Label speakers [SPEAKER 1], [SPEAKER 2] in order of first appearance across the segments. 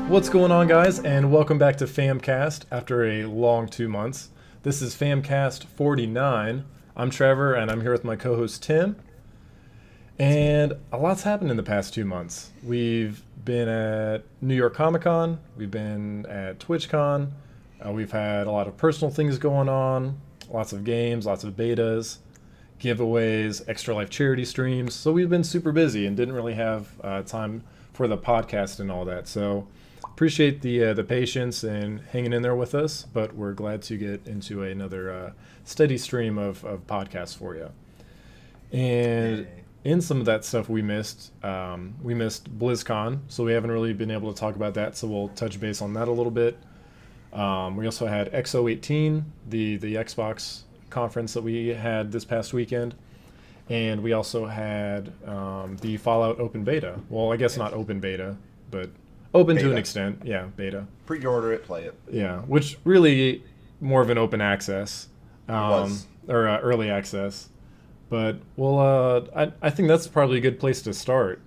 [SPEAKER 1] What's going on, guys, and welcome back to FAMcast after a long 2 months. This is FAMcast 49. I'm Trevor, and I'm here with my co-host Tim. And a lot's happened in the past 2 months. We've been at New York Comic Con, we've been at TwitchCon, we've had a lot of personal things going on, lots of games, lots of betas, giveaways, Extra Life charity streams. So we've been super busy and didn't really have time for the podcast and all that. So appreciate the patience and hanging in there with us, but we're glad to get into another steady stream of podcasts for you. And in some of that stuff we missed BlizzCon, so we haven't really been able to talk about that, so we'll touch base on that a little bit. We also had XO18, the Xbox conference that we had this past weekend, and we also had the Fallout open beta. Well, I guess not open beta, but open beta. To an extent. Yeah, beta.
[SPEAKER 2] Pre-order it, play it.
[SPEAKER 1] Yeah, which really more of an open access, or early access. But well, I think that's probably a good place to start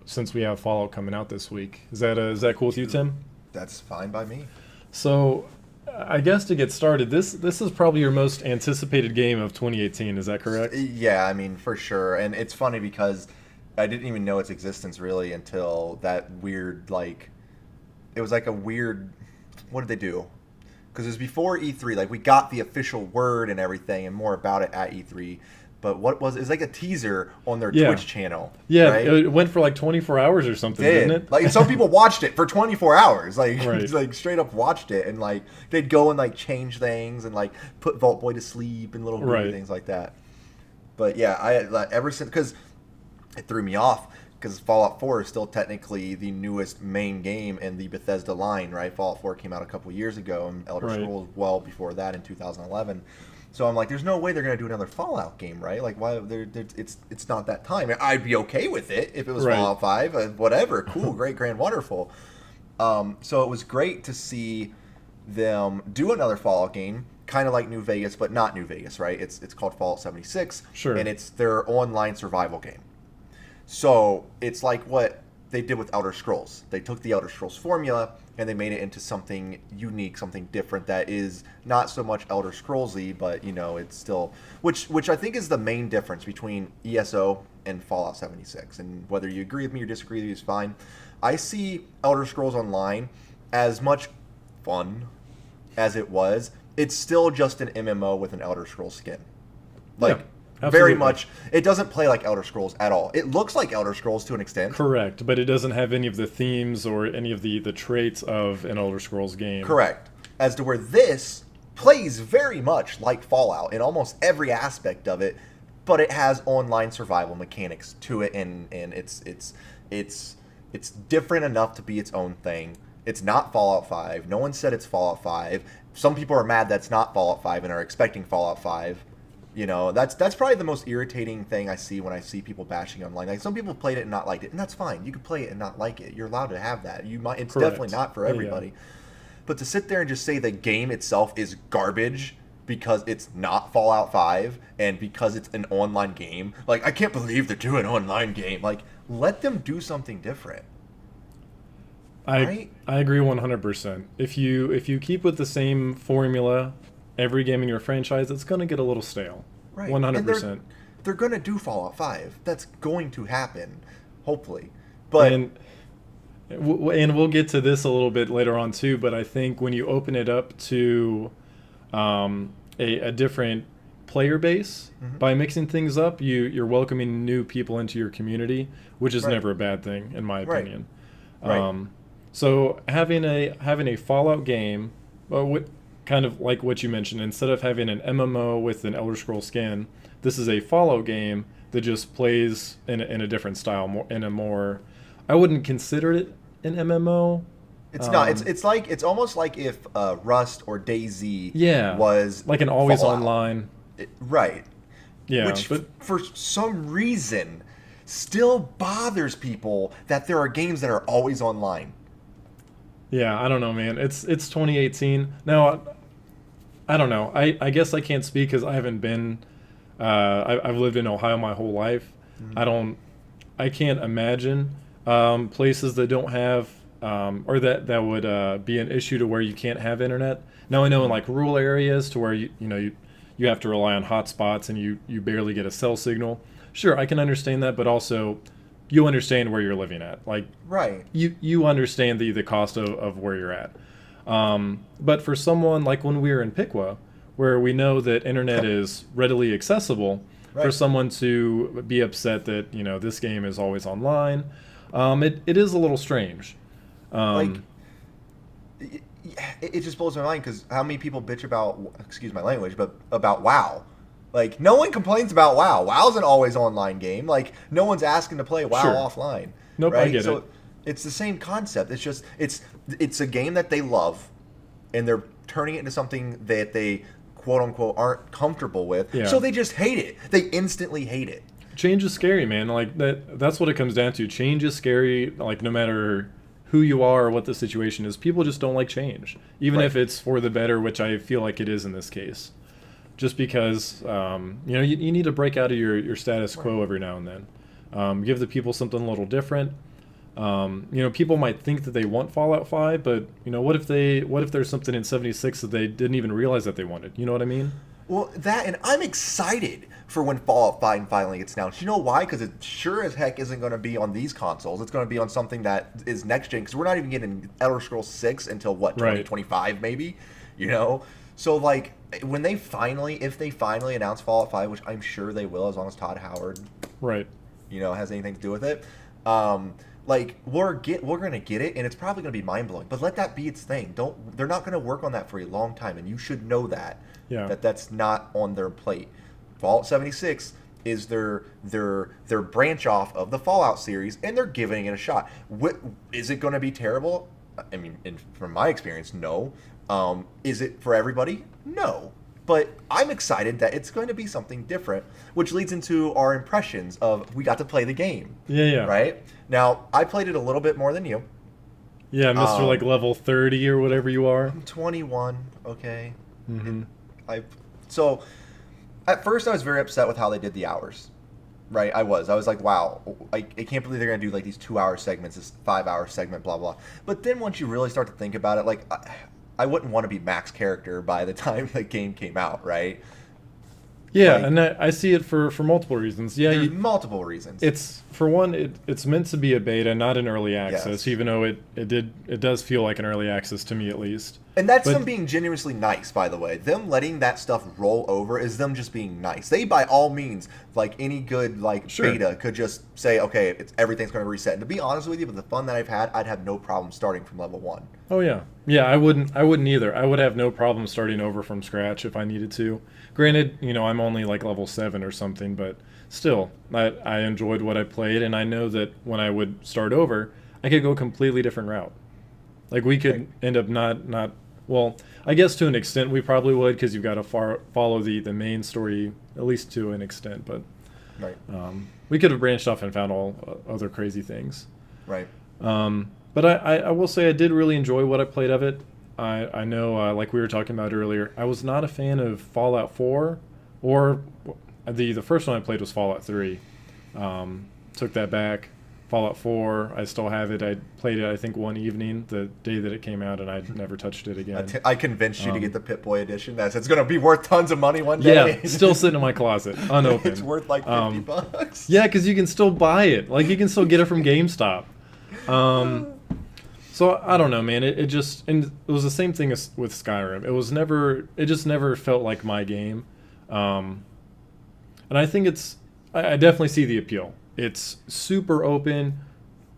[SPEAKER 1] since we have Fallout coming out this week. Is that cool with you, Tim?
[SPEAKER 2] That's fine by me.
[SPEAKER 1] So, I guess to get started, this is probably your most anticipated game of 2018. Is that correct?
[SPEAKER 2] Yeah, I mean, for sure. And it's funny because I didn't even know its existence really until that weird, it was like a weird, what did they do? Because it was before E3, we got the official word and everything and more about it at E3. But it was like a teaser on their Twitch channel.
[SPEAKER 1] Yeah,
[SPEAKER 2] right?
[SPEAKER 1] It went for 24 hours or something, didn't it?
[SPEAKER 2] Some people watched it for 24 hours.
[SPEAKER 1] Right.
[SPEAKER 2] Straight up watched it. And they'd go and change things and put Vault Boy to sleep and little things like that. But yeah, ever since, because it threw me off, because Fallout 4 is still technically the newest main game in the Bethesda line, right? Fallout 4 came out a couple years ago, and Elder Scrolls well before that in 2011. So I'm like, there's no way they're going to do another Fallout game, right? Why? It's not that time. I'd be okay with it if it was Fallout 5, whatever. Cool, great, grand, wonderful. So it was great to see them do another Fallout game, kind of like New Vegas, but not New Vegas, right? It's called Fallout 76, and it's their online survival game. So it's like what they did with Elder Scrolls. They took the Elder Scrolls formula and they made it into something unique, something different that is not so much Elder Scrolls-y, but it's still which I think is the main difference between ESO and Fallout 76. And whether you agree with me or disagree with me is fine. I see Elder Scrolls Online as much fun as it was. It's still just an MMO with an Elder Scrolls skin. Very much, it doesn't play like Elder Scrolls at all. It looks like Elder Scrolls to an extent.
[SPEAKER 1] Correct, but it doesn't have any of the themes or any of the traits of an Elder Scrolls game.
[SPEAKER 2] Correct. As to where this plays very much like Fallout in almost every aspect of it, but it has online survival mechanics to it, and it's different enough to be its own thing. It's not Fallout 5. No one said it's Fallout 5. Some people are mad that's not Fallout 5 and are expecting Fallout 5. That's probably the most irritating thing I see when I see people bashing online. Some people played it and not liked it, and that's fine. You can play it and not like it. You're allowed to have that. It's
[SPEAKER 1] Correct.
[SPEAKER 2] definitely not for everybody. Yeah. But to sit there and just say the game itself is garbage because it's not Fallout 5 and because it's an online game, I can't believe they're doing an online game. Let them do something different.
[SPEAKER 1] I agree 100%. If you keep with the same formula every game in your franchise, it's going to get a little stale.
[SPEAKER 2] Right.
[SPEAKER 1] 100%.
[SPEAKER 2] They're going to do Fallout 5. That's going to happen, hopefully. But
[SPEAKER 1] and we'll get to this a little bit later on too, but I think when you open it up to a different player base by mixing things up, you're welcoming new people into your community, which is never a bad thing in my opinion.
[SPEAKER 2] Right.
[SPEAKER 1] So having a Fallout game, kind of like what you mentioned, instead of having an MMO with an Elder Scrolls skin, this is a Fallout game that just plays in a different style, I wouldn't consider it an MMO.
[SPEAKER 2] It's not. It's almost like if Rust or DayZ was
[SPEAKER 1] like an always
[SPEAKER 2] Fallout.
[SPEAKER 1] Online.
[SPEAKER 2] Right.
[SPEAKER 1] Yeah.
[SPEAKER 2] Which for some reason still bothers people that there are games that are always online.
[SPEAKER 1] Yeah, I don't know, man. It's 2018 now. I don't know. I guess I can't speak because I haven't been. I've lived in Ohio my whole life. I can't imagine places that don't have or that would be an issue to where you can't have internet. Now I know in like rural areas to where you have to rely on hotspots and you barely get a cell signal. Sure, I can understand that, but also you understand where you're living at. Like
[SPEAKER 2] Right.
[SPEAKER 1] you understand the cost of where you're at. But for someone like when we were in Piqua, where we know that internet is readily accessible, for
[SPEAKER 2] Right.
[SPEAKER 1] someone to be upset that this game is always online, it is a little strange.
[SPEAKER 2] Like, it just blows my mind because how many people bitch about, excuse my language, but about WoW. Like, no one complains about WoW. WoW's an always online game. Like, no one's asking to play WoW
[SPEAKER 1] Sure.
[SPEAKER 2] offline.
[SPEAKER 1] Nope,
[SPEAKER 2] right?
[SPEAKER 1] I get it.
[SPEAKER 2] It's the same concept. It's just it's a game that they love, and they're turning it into something that they quote unquote aren't comfortable with.
[SPEAKER 1] Yeah.
[SPEAKER 2] So they just hate it. They instantly hate it.
[SPEAKER 1] Change is scary, man. Like that's what it comes down to. Change is scary, like no matter who you are or what the situation is. People just don't like change. Even
[SPEAKER 2] Right.
[SPEAKER 1] if it's for the better, which I feel like it is in this case. Just because you need to break out of your status quo every now and then. Give the people something a little different. People might think that they want Fallout 5, but what if there's something in 76 that they didn't even realize that they wanted? You know what I mean?
[SPEAKER 2] Well, and I'm excited for when Fallout 5 finally gets announced. You know why? Because it sure as heck isn't going to be on these consoles. It's going to be on something that is next gen. Because we're not even getting Elder Scrolls 6 until what,
[SPEAKER 1] Right.
[SPEAKER 2] 2025 maybe? So like when if they finally announce Fallout 5, which I'm sure they will, as long as Todd Howard,
[SPEAKER 1] Right.
[SPEAKER 2] has anything to do with it. Like we're gonna get it, and it's probably gonna be mind blowing. But let that be its thing. They're not gonna work on that for a long time, and you should know that.
[SPEAKER 1] Yeah.
[SPEAKER 2] That's not on their plate. Fallout 76 is their branch off of the Fallout series, and they're giving it a shot. Is it gonna be terrible? I mean, from my experience, no. Is it for everybody? No. But I'm excited that it's going to be something different, which leads into our impressions of we got to play the game.
[SPEAKER 1] Yeah.
[SPEAKER 2] Right? Now, I played it a little bit more than you.
[SPEAKER 1] Yeah, Mr. Like level 30 or whatever you are.
[SPEAKER 2] I'm 21, okay?
[SPEAKER 1] Mm-hmm.
[SPEAKER 2] So, at first I was very upset with how they did the hours. Right? I was like, wow, I can't believe they're going to do like these 2-hour segments, this 5-hour segment, blah, blah. But then once you really start to think about it, like, I wouldn't want to be Mac's character by the time the game came out, right?
[SPEAKER 1] Yeah,
[SPEAKER 2] Like,
[SPEAKER 1] and I see it for multiple reasons. Yeah,
[SPEAKER 2] there's multiple reasons.
[SPEAKER 1] it's for one, it's meant to be a beta, not an early access.
[SPEAKER 2] Yes.
[SPEAKER 1] Even though it does feel like an early access to me at least.
[SPEAKER 2] And that's
[SPEAKER 1] But-
[SPEAKER 2] them being genuinely nice, by the way. Them letting that stuff roll over is them just being nice. They, by all means, like any good
[SPEAKER 1] Sure.
[SPEAKER 2] beta, could just say, okay, everything's going to reset. And to be honest with you, with the fun that I've had, I'd have no problem starting from level 1.
[SPEAKER 1] Oh yeah, I wouldn't either. I would have no problem starting over from scratch if I needed to. Granted, I'm only like level 7 or something, but still, I enjoyed what I played, and I know that when I would start over, I could go a completely different route. Like we could end up not well, I guess to an extent we probably would, because you've got to follow the main story at least to an extent, but
[SPEAKER 2] Right.
[SPEAKER 1] we could have branched off and found all other crazy things.
[SPEAKER 2] Right.
[SPEAKER 1] But I will say I did really enjoy what I played of it. I know, like we were talking about earlier, I was not a fan of Fallout 4, or the first one I played was Fallout 3. Took that back. Fallout 4, I still have it. I played it, I think, one evening, the day that it came out, and I never touched it again.
[SPEAKER 2] I convinced you to get the Pip-Boy edition. It's going to be worth tons of money one day.
[SPEAKER 1] Yeah, still sitting in my closet, unopened.
[SPEAKER 2] It's worth like $50.
[SPEAKER 1] Yeah, because you can still buy it. Like, you can still get it from GameStop. So I don't know, man. It just, and it was the same thing as with Skyrim. It just never felt like my game. And I think I definitely see the appeal. It's super open.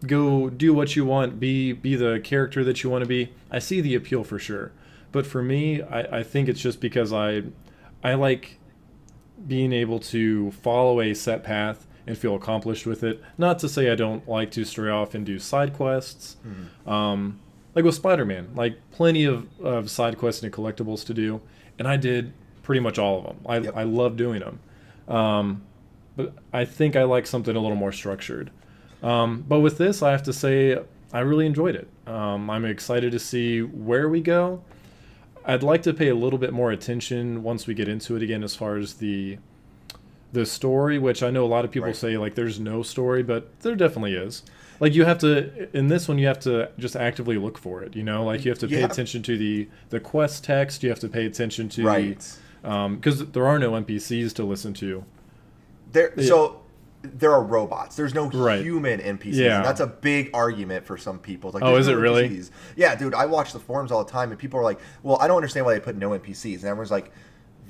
[SPEAKER 1] Go do what you want. Be the character that you want to be. I see the appeal for sure. But for me, I think it's just because I like being able to follow a set path and feel accomplished with it. Not to say I don't like to stray off and do side quests. Mm-hmm. Like with Spider-Man, like plenty of side quests and collectibles to do, and I did pretty much all of them. I love doing them. But I think I like something a little more structured. But with this, I have to say I really enjoyed it. I'm excited to see where we go. I'd like to pay a little bit more attention once we get into it again as far as the the story, which I know a lot of people
[SPEAKER 2] Right.
[SPEAKER 1] say like there's no story, but there definitely is. Like you have to in this one you have to just actively look for it, you know? Like you have to
[SPEAKER 2] You
[SPEAKER 1] pay
[SPEAKER 2] have
[SPEAKER 1] attention to the quest text, you have to pay attention to the
[SPEAKER 2] right.
[SPEAKER 1] because there are no NPCs to listen to.
[SPEAKER 2] There,
[SPEAKER 1] It,
[SPEAKER 2] so there are robots. There's no
[SPEAKER 1] right.
[SPEAKER 2] human NPCs, and
[SPEAKER 1] Yeah.
[SPEAKER 2] that's a big argument for some people. It's like,
[SPEAKER 1] Oh,
[SPEAKER 2] there's
[SPEAKER 1] is it
[SPEAKER 2] no
[SPEAKER 1] really?
[SPEAKER 2] NPCs. Yeah, dude, I watch the forums all the time, and people are like, "Well, I don't understand why they put no NPCs." And everyone's like,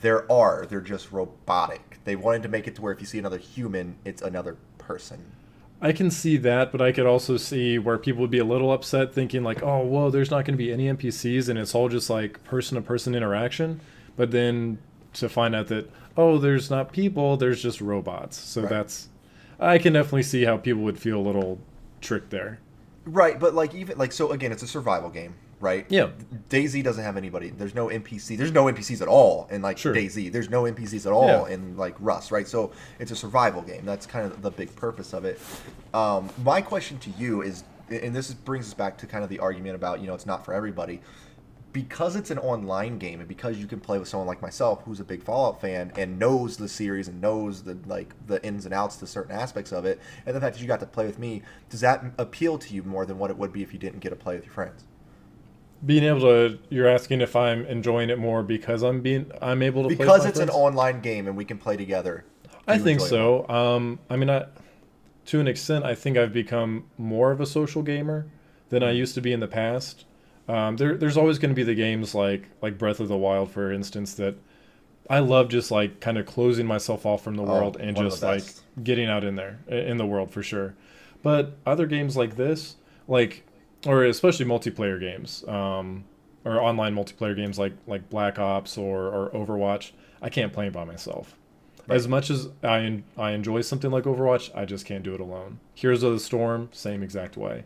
[SPEAKER 2] "There are. They're just robotic. They wanted to make it to where if you see another human, it's another person."
[SPEAKER 1] I can see that, but I could also see where people would be a little upset thinking like, "Oh, whoa, there's not going to be any NPCs and it's all just like person-to-person interaction." But then to find out that, "Oh, there's not people, there's just robots." So
[SPEAKER 2] Right.
[SPEAKER 1] that's I can definitely see how people would feel a little tricked there.
[SPEAKER 2] Right, but like even like so again, it's a survival game, right?
[SPEAKER 1] Yeah,
[SPEAKER 2] DayZ doesn't have anybody. There's no NPC. There's no NPCs at all in like
[SPEAKER 1] sure.
[SPEAKER 2] DayZ. There's no NPCs at
[SPEAKER 1] Yeah.
[SPEAKER 2] all in like Rust, right? So it's a survival game. That's kind of the big purpose of it. My question to you is, and this brings us back to kind of the argument about it's not for everybody. Because it's an online game and because you can play with someone like myself who's a big Fallout fan and knows the series and knows the ins and outs to certain aspects of it, and the fact that you got to play with me, does that appeal to you more than what it would be if you didn't get to play with your friends?
[SPEAKER 1] Being able to you're asking if I'm enjoying it more because I'm able to play with
[SPEAKER 2] Because
[SPEAKER 1] my
[SPEAKER 2] it's an
[SPEAKER 1] friends?
[SPEAKER 2] online game and we can play together. Do
[SPEAKER 1] I
[SPEAKER 2] you
[SPEAKER 1] think
[SPEAKER 2] enjoy it more?
[SPEAKER 1] so. I mean, to an extent, I think I've become more of a social gamer than I
[SPEAKER 2] Mm.
[SPEAKER 1] used to be in the past. There's always going to be the games like Breath of the Wild, for instance, that I love just like kind of closing myself off from the
[SPEAKER 2] Oh,
[SPEAKER 1] world and
[SPEAKER 2] one of
[SPEAKER 1] just
[SPEAKER 2] the
[SPEAKER 1] like
[SPEAKER 2] best.
[SPEAKER 1] getting out in there in the world for sure. But other games like this, like or especially multiplayer games, or online multiplayer games like Black Ops or Overwatch, I can't play by myself.
[SPEAKER 2] Right.
[SPEAKER 1] As much as I enjoy something like Overwatch, I just can't do it alone. Heroes of the Storm, same exact way.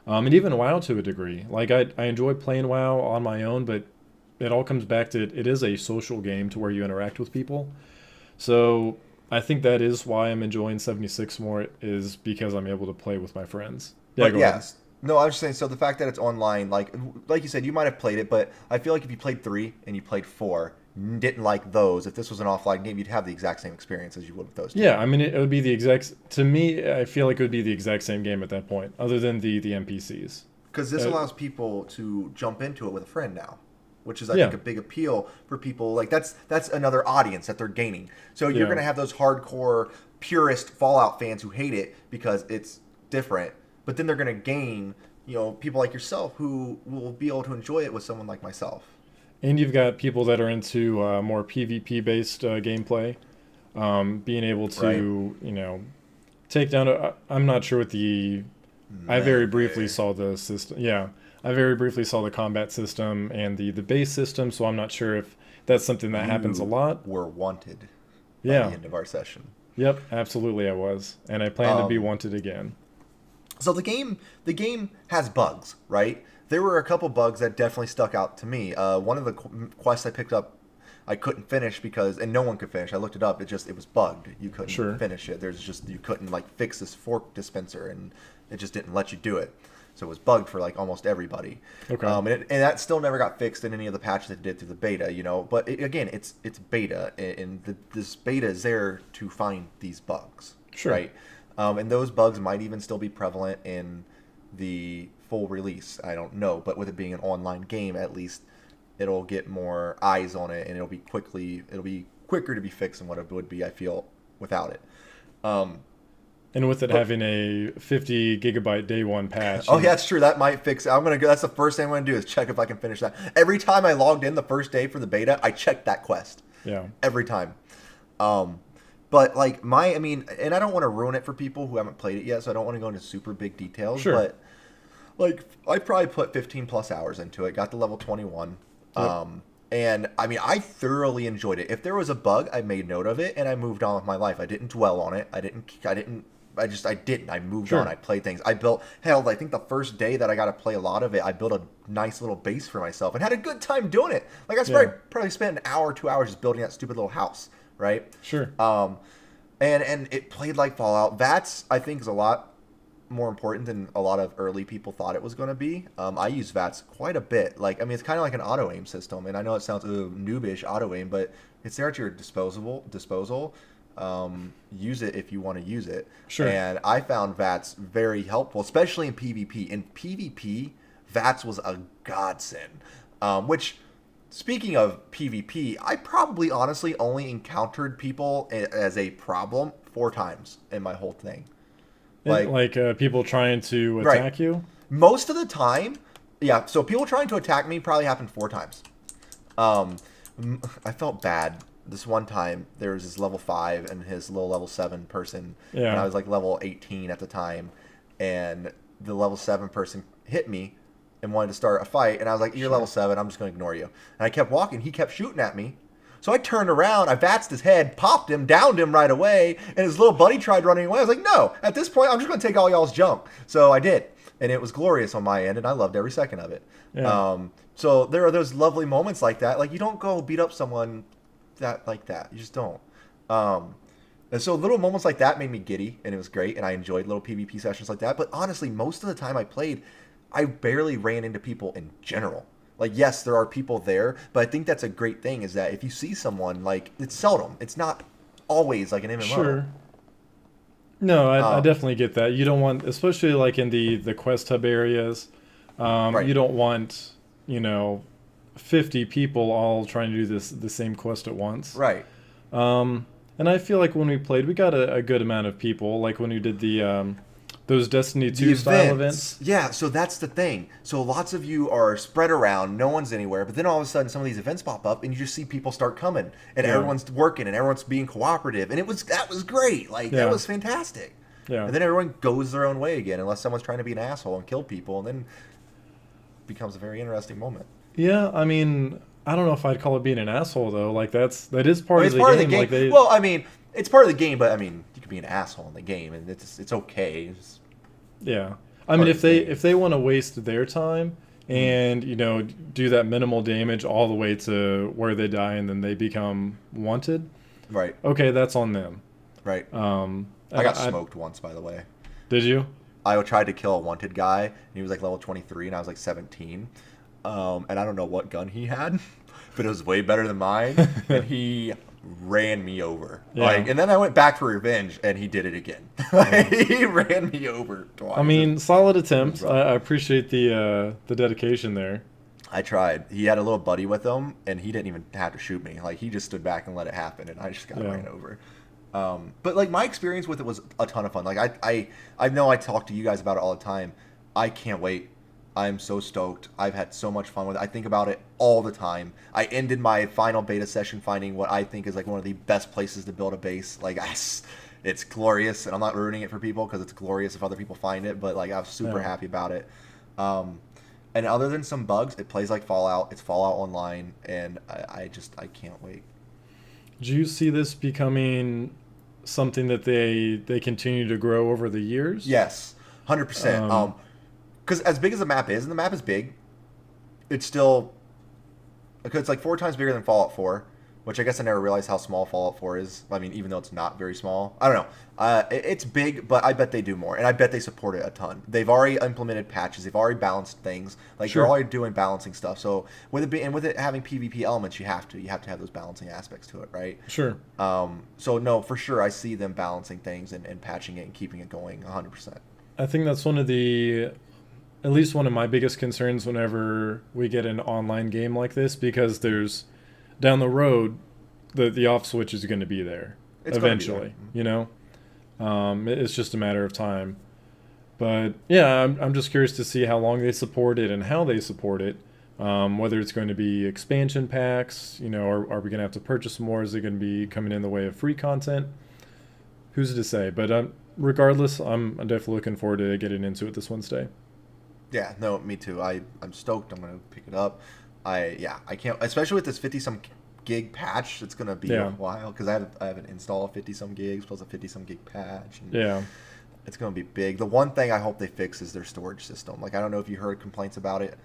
[SPEAKER 1] And even WoW to a degree. Like I enjoy playing WoW on my own, but it all comes back to it is a social game to where you interact with people. So I think that is why I'm enjoying 76 more is because I'm able to play with my friends. Yeah,
[SPEAKER 2] But
[SPEAKER 1] go ahead.
[SPEAKER 2] yes. No, I was just saying, so the fact that it's online, like you said, you might have played it, but I feel like if you played 3 and you played 4, didn't like those, if this was an offline game, you'd have the exact same experience as you would with those two.
[SPEAKER 1] Yeah, I mean it would be the exact to me I feel like it would be the exact same game at that point other than the NPCs.
[SPEAKER 2] Because this
[SPEAKER 1] Uh,
[SPEAKER 2] allows people to jump into it with a friend now, which is, I think,
[SPEAKER 1] yeah.
[SPEAKER 2] a big appeal for people. Like, that's another audience that they're gaining. So you're
[SPEAKER 1] Yeah.
[SPEAKER 2] going to have those hardcore, purist Fallout fans who hate it because it's different, but then they're going to gain, people like yourself who will be able to enjoy it with someone like myself.
[SPEAKER 1] And you've got people that are into more PvP based gameplay, being able
[SPEAKER 2] Right.
[SPEAKER 1] to take down. I'm not sure what the. I very briefly
[SPEAKER 2] Man.
[SPEAKER 1] saw the system. Yeah, I very briefly saw the combat system and the base system. So I'm not sure if that's something that happens a
[SPEAKER 2] You
[SPEAKER 1] lot.
[SPEAKER 2] were wanted by the
[SPEAKER 1] Yeah.
[SPEAKER 2] end of our session.
[SPEAKER 1] Yep. Absolutely, I was, and I plan to be
[SPEAKER 2] Um,
[SPEAKER 1] wanted again.
[SPEAKER 2] So the game has bugs, right? There were a couple bugs that definitely stuck out to me. One of the quests I picked up, I couldn't finish and no one could finish. I looked it up. It was bugged. You couldn't
[SPEAKER 1] Sure.
[SPEAKER 2] finish it. You couldn't like fix this fork dispenser, and it just didn't let you do it. So it was bugged for like almost everybody.
[SPEAKER 1] Okay.
[SPEAKER 2] And that still never got fixed in any of the patches that did through the beta, But again, it's beta, and this beta is there to find these bugs,
[SPEAKER 1] Sure.
[SPEAKER 2] right? And those bugs might even still be prevalent in the full release. I don't know, but with it being an online game, at least it'll get more eyes on it, and it'll be quicker to be fixed than what it would be, I feel, without it. Um,
[SPEAKER 1] And with it
[SPEAKER 2] but-
[SPEAKER 1] having a 50 gigabyte day one patch.
[SPEAKER 2] oh
[SPEAKER 1] and-
[SPEAKER 2] yeah, it's true. That might fix it. I'm gonna go. That's the first thing I'm gonna do is check if I can finish that. Every time I logged in the first day for the beta, I checked that quest.
[SPEAKER 1] Yeah.
[SPEAKER 2] Every time. But like and I don't want to ruin it for people who haven't played it yet, so I don't want to go into super big details.
[SPEAKER 1] Sure.
[SPEAKER 2] But like I probably put 15 plus hours into it, got to level 21.
[SPEAKER 1] Yep.
[SPEAKER 2] And I thoroughly enjoyed it. If there was a bug, I made note of it and I moved on with my life. I didn't dwell on it. I didn't. I moved
[SPEAKER 1] Sure.
[SPEAKER 2] on. I played things. I think the first day that I got to play a lot of it, I built a nice little base for myself and had a good time doing it. Like
[SPEAKER 1] Yeah.
[SPEAKER 2] probably spent an hour, 2 hours just building that stupid little house, right?
[SPEAKER 1] Sure.
[SPEAKER 2] And it played like Fallout. That's, I think, is a lot more important than a lot of early people thought it was going to be. I use VATS quite a bit. It's kind of like an auto aim system, and I know it sounds noobish auto aim, but it's there at your disposal. use it if you want to use it.
[SPEAKER 1] Sure.
[SPEAKER 2] And I found VATS very helpful, especially in PvP. In PvP, VATS was a godsend. Which, speaking of PvP, I probably honestly only encountered people as a problem 4 times in my whole thing.
[SPEAKER 1] Like people trying to attack you?
[SPEAKER 2] Most of the time, yeah. So people trying to attack me probably happened 4 times. I felt bad. This one time, there was this level 5 and his little level 7 person.
[SPEAKER 1] Yeah.
[SPEAKER 2] And I was like level 18 at the time. And the level 7 person hit me and wanted to start a fight. And I was like, you're level 7. I'm just going to ignore you. And I kept walking. He kept shooting at me. So I turned around, I vatsed his head, popped him, downed him right away, and his little buddy tried running away. I was like, no, at this point, I'm just going to take all y'all's junk. So I did. And it was glorious on my end, and I loved every second of it.
[SPEAKER 1] Yeah.
[SPEAKER 2] So there are those lovely moments like that. Like, you don't go beat up someone like that. You just don't. And so little moments like that made me giddy, and it was great, and I enjoyed little PvP sessions like that. But honestly, most of the time I played, I barely ran into people in general. Like, yes, there are people there, but I think that's a great thing is that if you see someone, like, it's seldom. It's not always like an MMO.
[SPEAKER 1] Sure. No, I definitely get that. You don't want, especially like in the quest hub areas,
[SPEAKER 2] Right.
[SPEAKER 1] you don't want, 50 people all trying to do the same quest at once.
[SPEAKER 2] Right.
[SPEAKER 1] And I feel like when we played, we got a good amount of people. Like when we did those Destiny 2 style events.
[SPEAKER 2] Yeah, so that's the thing. So lots of you are spread around, no one's anywhere, but then all of a sudden some of these events pop up and you just see people start coming and everyone's working and everyone's being cooperative and that was great. Like that was fantastic.
[SPEAKER 1] Yeah.
[SPEAKER 2] And then everyone goes their own way again unless someone's trying to be an asshole and kill people, and then it becomes a very interesting moment.
[SPEAKER 1] Yeah, I mean, I don't know if I'd call it being an asshole though. Like that is part of the
[SPEAKER 2] part
[SPEAKER 1] game.
[SPEAKER 2] Of the game.
[SPEAKER 1] Like
[SPEAKER 2] well, I mean, it's part of the game, but I mean, you could be an asshole in the game, and it's okay.
[SPEAKER 1] Yeah, I mean, if they want to waste their time and do that minimal damage all the way to where they die and then they become wanted,
[SPEAKER 2] right?
[SPEAKER 1] Okay, that's on them.
[SPEAKER 2] Right. I got smoked once, by the way.
[SPEAKER 1] Did you?
[SPEAKER 2] I tried to kill a wanted guy, and he was like level 23, and I was like 17. And I don't know what gun he had, but it was way better than mine, and he ran me over.
[SPEAKER 1] Yeah.
[SPEAKER 2] And then I went back for revenge, and he did it again. He ran me over twice.
[SPEAKER 1] I mean, solid attempt. I appreciate the dedication there.
[SPEAKER 2] I tried. He had a little buddy with him, and he didn't even have to shoot me. Like, he just stood back and let it happen, and I just got ran over. But like my experience with it was a ton of fun. Like I know I talk to you guys about it all the time. I can't wait. I'm so stoked. I've had so much fun with it. I think about it all the time. I ended my final beta session finding what I think is like one of the best places to build a base. Like it's glorious, and I'm not ruining it for people because it's glorious if other people find it. But like I'm super happy about it. And other than some bugs, it plays like Fallout. It's Fallout Online, and I can't wait.
[SPEAKER 1] Do you see this becoming something that they continue to grow over the years?
[SPEAKER 2] Yes, 100%. Because as big as the map is, and the map is big, it's still, because it's like 4 times bigger than Fallout 4, which I guess I never realized how small Fallout 4 is. I mean, even though it's not very small. I don't know. It's big, but I bet they do more, and I bet they support it a ton. They've already implemented patches. They've already balanced things. Like, they're already doing balancing stuff. So with it having PvP elements, you have to have those balancing aspects to it, right?
[SPEAKER 1] Sure.
[SPEAKER 2] So no, for sure, I see them balancing things and patching it and keeping it going 100%.
[SPEAKER 1] I think that's at least one of my biggest concerns whenever we get an online game like this, because there's down the road the off switch is going to be there eventually. It's just a matter of time. But yeah, I'm just curious to see how long they support it and how they support it. Whether it's going to be expansion packs, are we going to have to purchase more? Is it going to be coming in the way of free content? Who's to say? But regardless, I'm definitely looking forward to getting into it this Wednesday. Yeah,
[SPEAKER 2] no, me too. I'm stoked. I'm going to pick it up. I can't, especially with this 50-some gig patch. It's going to be a while because I have an install of 50-some gigs plus a 50-some gig patch. And it's going to be big. The one thing I hope they fix is their storage system. Like, I don't know if you heard complaints about it,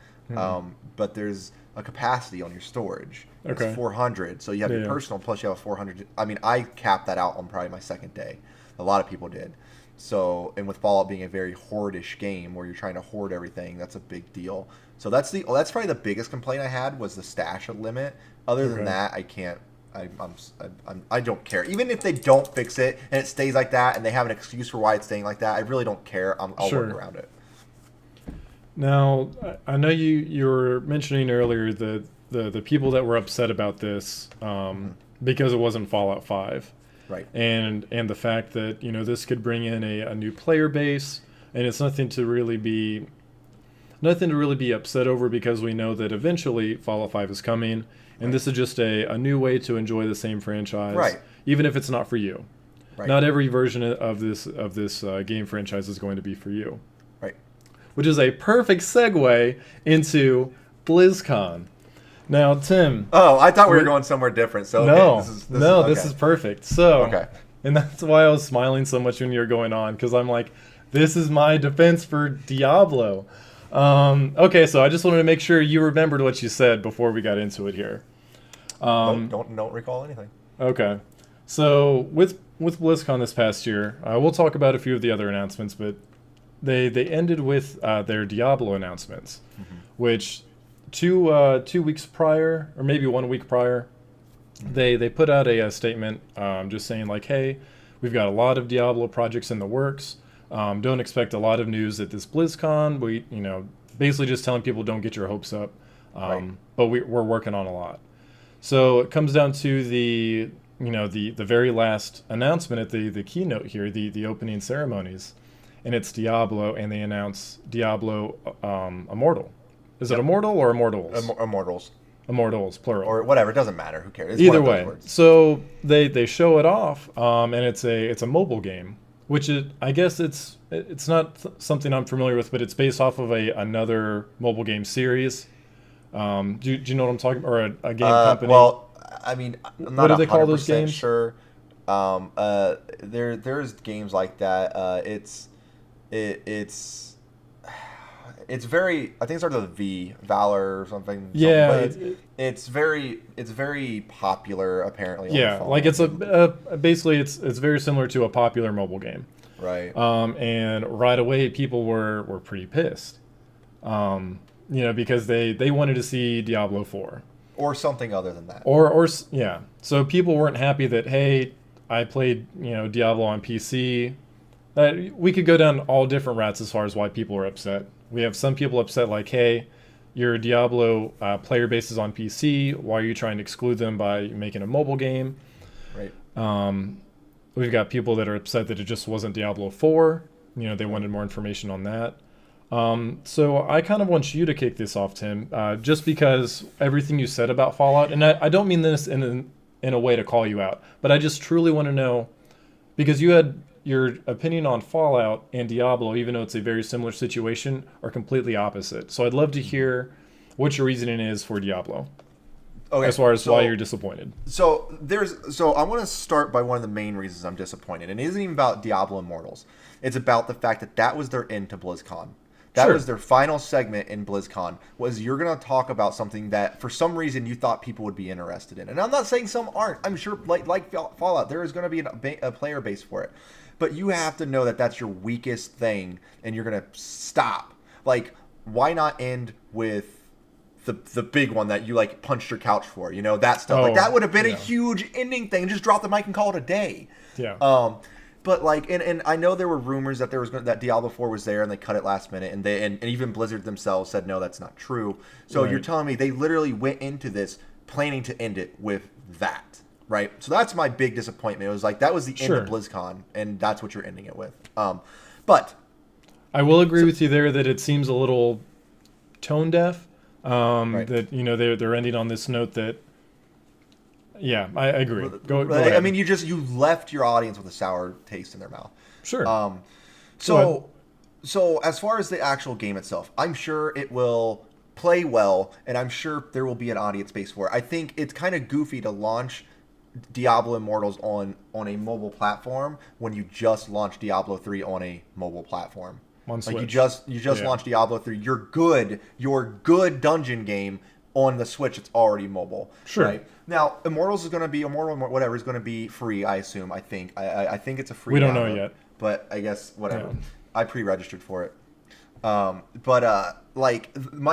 [SPEAKER 2] but there's a capacity on your storage.
[SPEAKER 1] Okay.
[SPEAKER 2] It's 400. So you have your personal plus you have a 400. I mean, I capped that out on probably my second day. A lot of people did. So, and with Fallout being a very hoardish game where you're trying to hoard everything, that's a big deal. So that's probably the biggest complaint I had was the stash limit. Other than that, I can't I don't care. Even if they don't fix it and it stays like that, and they have an excuse for why it's staying like that, I really don't care. I'll work around it.
[SPEAKER 1] Now, I know you were mentioning earlier the people that were upset about this because it wasn't Fallout 5.
[SPEAKER 2] Right.
[SPEAKER 1] And the fact that, this could bring in a new player base, and it's nothing to really be upset over, because we know that eventually Fallout 5 is coming, and this is just a new way to enjoy the same franchise,
[SPEAKER 2] right,
[SPEAKER 1] even if it's not for you.
[SPEAKER 2] Right.
[SPEAKER 1] Not every version of this game franchise is going to be for you.
[SPEAKER 2] Right.
[SPEAKER 1] Which is a perfect segue into BlizzCon. Now, Tim.
[SPEAKER 2] Oh, I thought we were going somewhere different. So
[SPEAKER 1] no, this is perfect. So,
[SPEAKER 2] okay.
[SPEAKER 1] And that's why I was smiling so much when you were going on, because I'm like, this is my defense for Diablo. Okay, so I just wanted to make sure you remembered what you said before we got into it here.
[SPEAKER 2] Don't recall anything.
[SPEAKER 1] Okay, so with BlizzCon this past year, we'll talk about a few of the other announcements, but they ended with their Diablo announcements, which 2 weeks prior, or maybe 1 week prior, they put out a statement just saying like, hey, we've got a lot of Diablo projects in the works. Don't expect a lot of news at this BlizzCon. We, basically just telling people don't get your hopes up. But we're working on a lot. So it comes down to the very last announcement at the keynote here, the opening ceremonies, and it's Diablo, and they announce Diablo Immortal. Is it Immortal or Immortals?
[SPEAKER 2] Immortals.
[SPEAKER 1] Immortals, plural.
[SPEAKER 2] Or whatever, it doesn't matter. Who cares? It's
[SPEAKER 1] Either way. So they show it off, and it's a mobile game, which I guess it's not something I'm familiar with, but it's based off of another mobile game series. Do you know what I'm talking about? Or a game company?
[SPEAKER 2] Well, I mean, I'm not
[SPEAKER 1] what do they call those games?
[SPEAKER 2] Sure. There's games like that. It's very, I think it started with a V, Valor or something.
[SPEAKER 1] Yeah,
[SPEAKER 2] it's very popular apparently.
[SPEAKER 1] Yeah, like it's basically it's very similar to a popular mobile game.
[SPEAKER 2] Right.
[SPEAKER 1] And right away people were pretty pissed. Because they wanted to see Diablo 4
[SPEAKER 2] or something other than that.
[SPEAKER 1] Or yeah. So people weren't happy that, hey, I played, Diablo on PC. We could go down all different routes as far as why people are upset. We have some people upset like, hey, your Diablo player base is on PC. Why are you trying to exclude them by making a mobile game?
[SPEAKER 2] Right.
[SPEAKER 1] We've got people that are upset that it just wasn't Diablo 4. They wanted more information on that. So I kind of want you to kick this off, Tim, just because everything you said about Fallout, and I don't mean this in a way to call you out, but I just truly want to know, because you had your opinion on Fallout and Diablo, even though it's a very similar situation, are completely opposite. So I'd love to hear what your reasoning is for Diablo. Okay, as far as why you're disappointed.
[SPEAKER 2] So I want to start by one of the main reasons I'm disappointed. And it isn't even about Diablo Immortals. It's about the fact that was their end to BlizzCon. That was their final segment in BlizzCon, was you're going to talk about something that for some reason you thought people would be interested in. And I'm not saying some aren't. I'm sure like Fallout, there is going to be a player base for it. But you have to know that that's your weakest thing, and you're going to stop. Like, why not end with the big one that you, punched your couch for? That stuff. That would have been a huge ending thing. Just drop the mic and call it a day.
[SPEAKER 1] Yeah.
[SPEAKER 2] But and I know there were rumors that that Diablo 4 was there, and they cut it last minute, and even Blizzard themselves said no, that's not true. So you're telling me they literally went into this planning to end it with that, right? So that's my big disappointment. It was that was the end of BlizzCon, and that's what you're ending it with. But
[SPEAKER 1] I will agree with you there that it seems a little tone deaf. That they're ending on this note that. Yeah, I agree. Go ahead.
[SPEAKER 2] I mean, you left your audience with a sour taste in their mouth.
[SPEAKER 1] Sure.
[SPEAKER 2] So as far as the actual game itself, I'm sure it will play well, and I'm sure there will be an audience base for it. I think it's kind of goofy to launch Diablo Immortals on a mobile platform when you just launched Diablo 3 on a mobile platform.
[SPEAKER 1] On Switch.
[SPEAKER 2] You just launched Diablo 3. Your good dungeon game on the Switch, it's already mobile.
[SPEAKER 1] Sure.
[SPEAKER 2] Right? Now, Immortals is going to be whatever is going to be free. I assume. I think it's a free.
[SPEAKER 1] We don't
[SPEAKER 2] download,
[SPEAKER 1] know yet,
[SPEAKER 2] but I guess whatever.
[SPEAKER 1] Yeah.
[SPEAKER 2] I pre-registered for it. My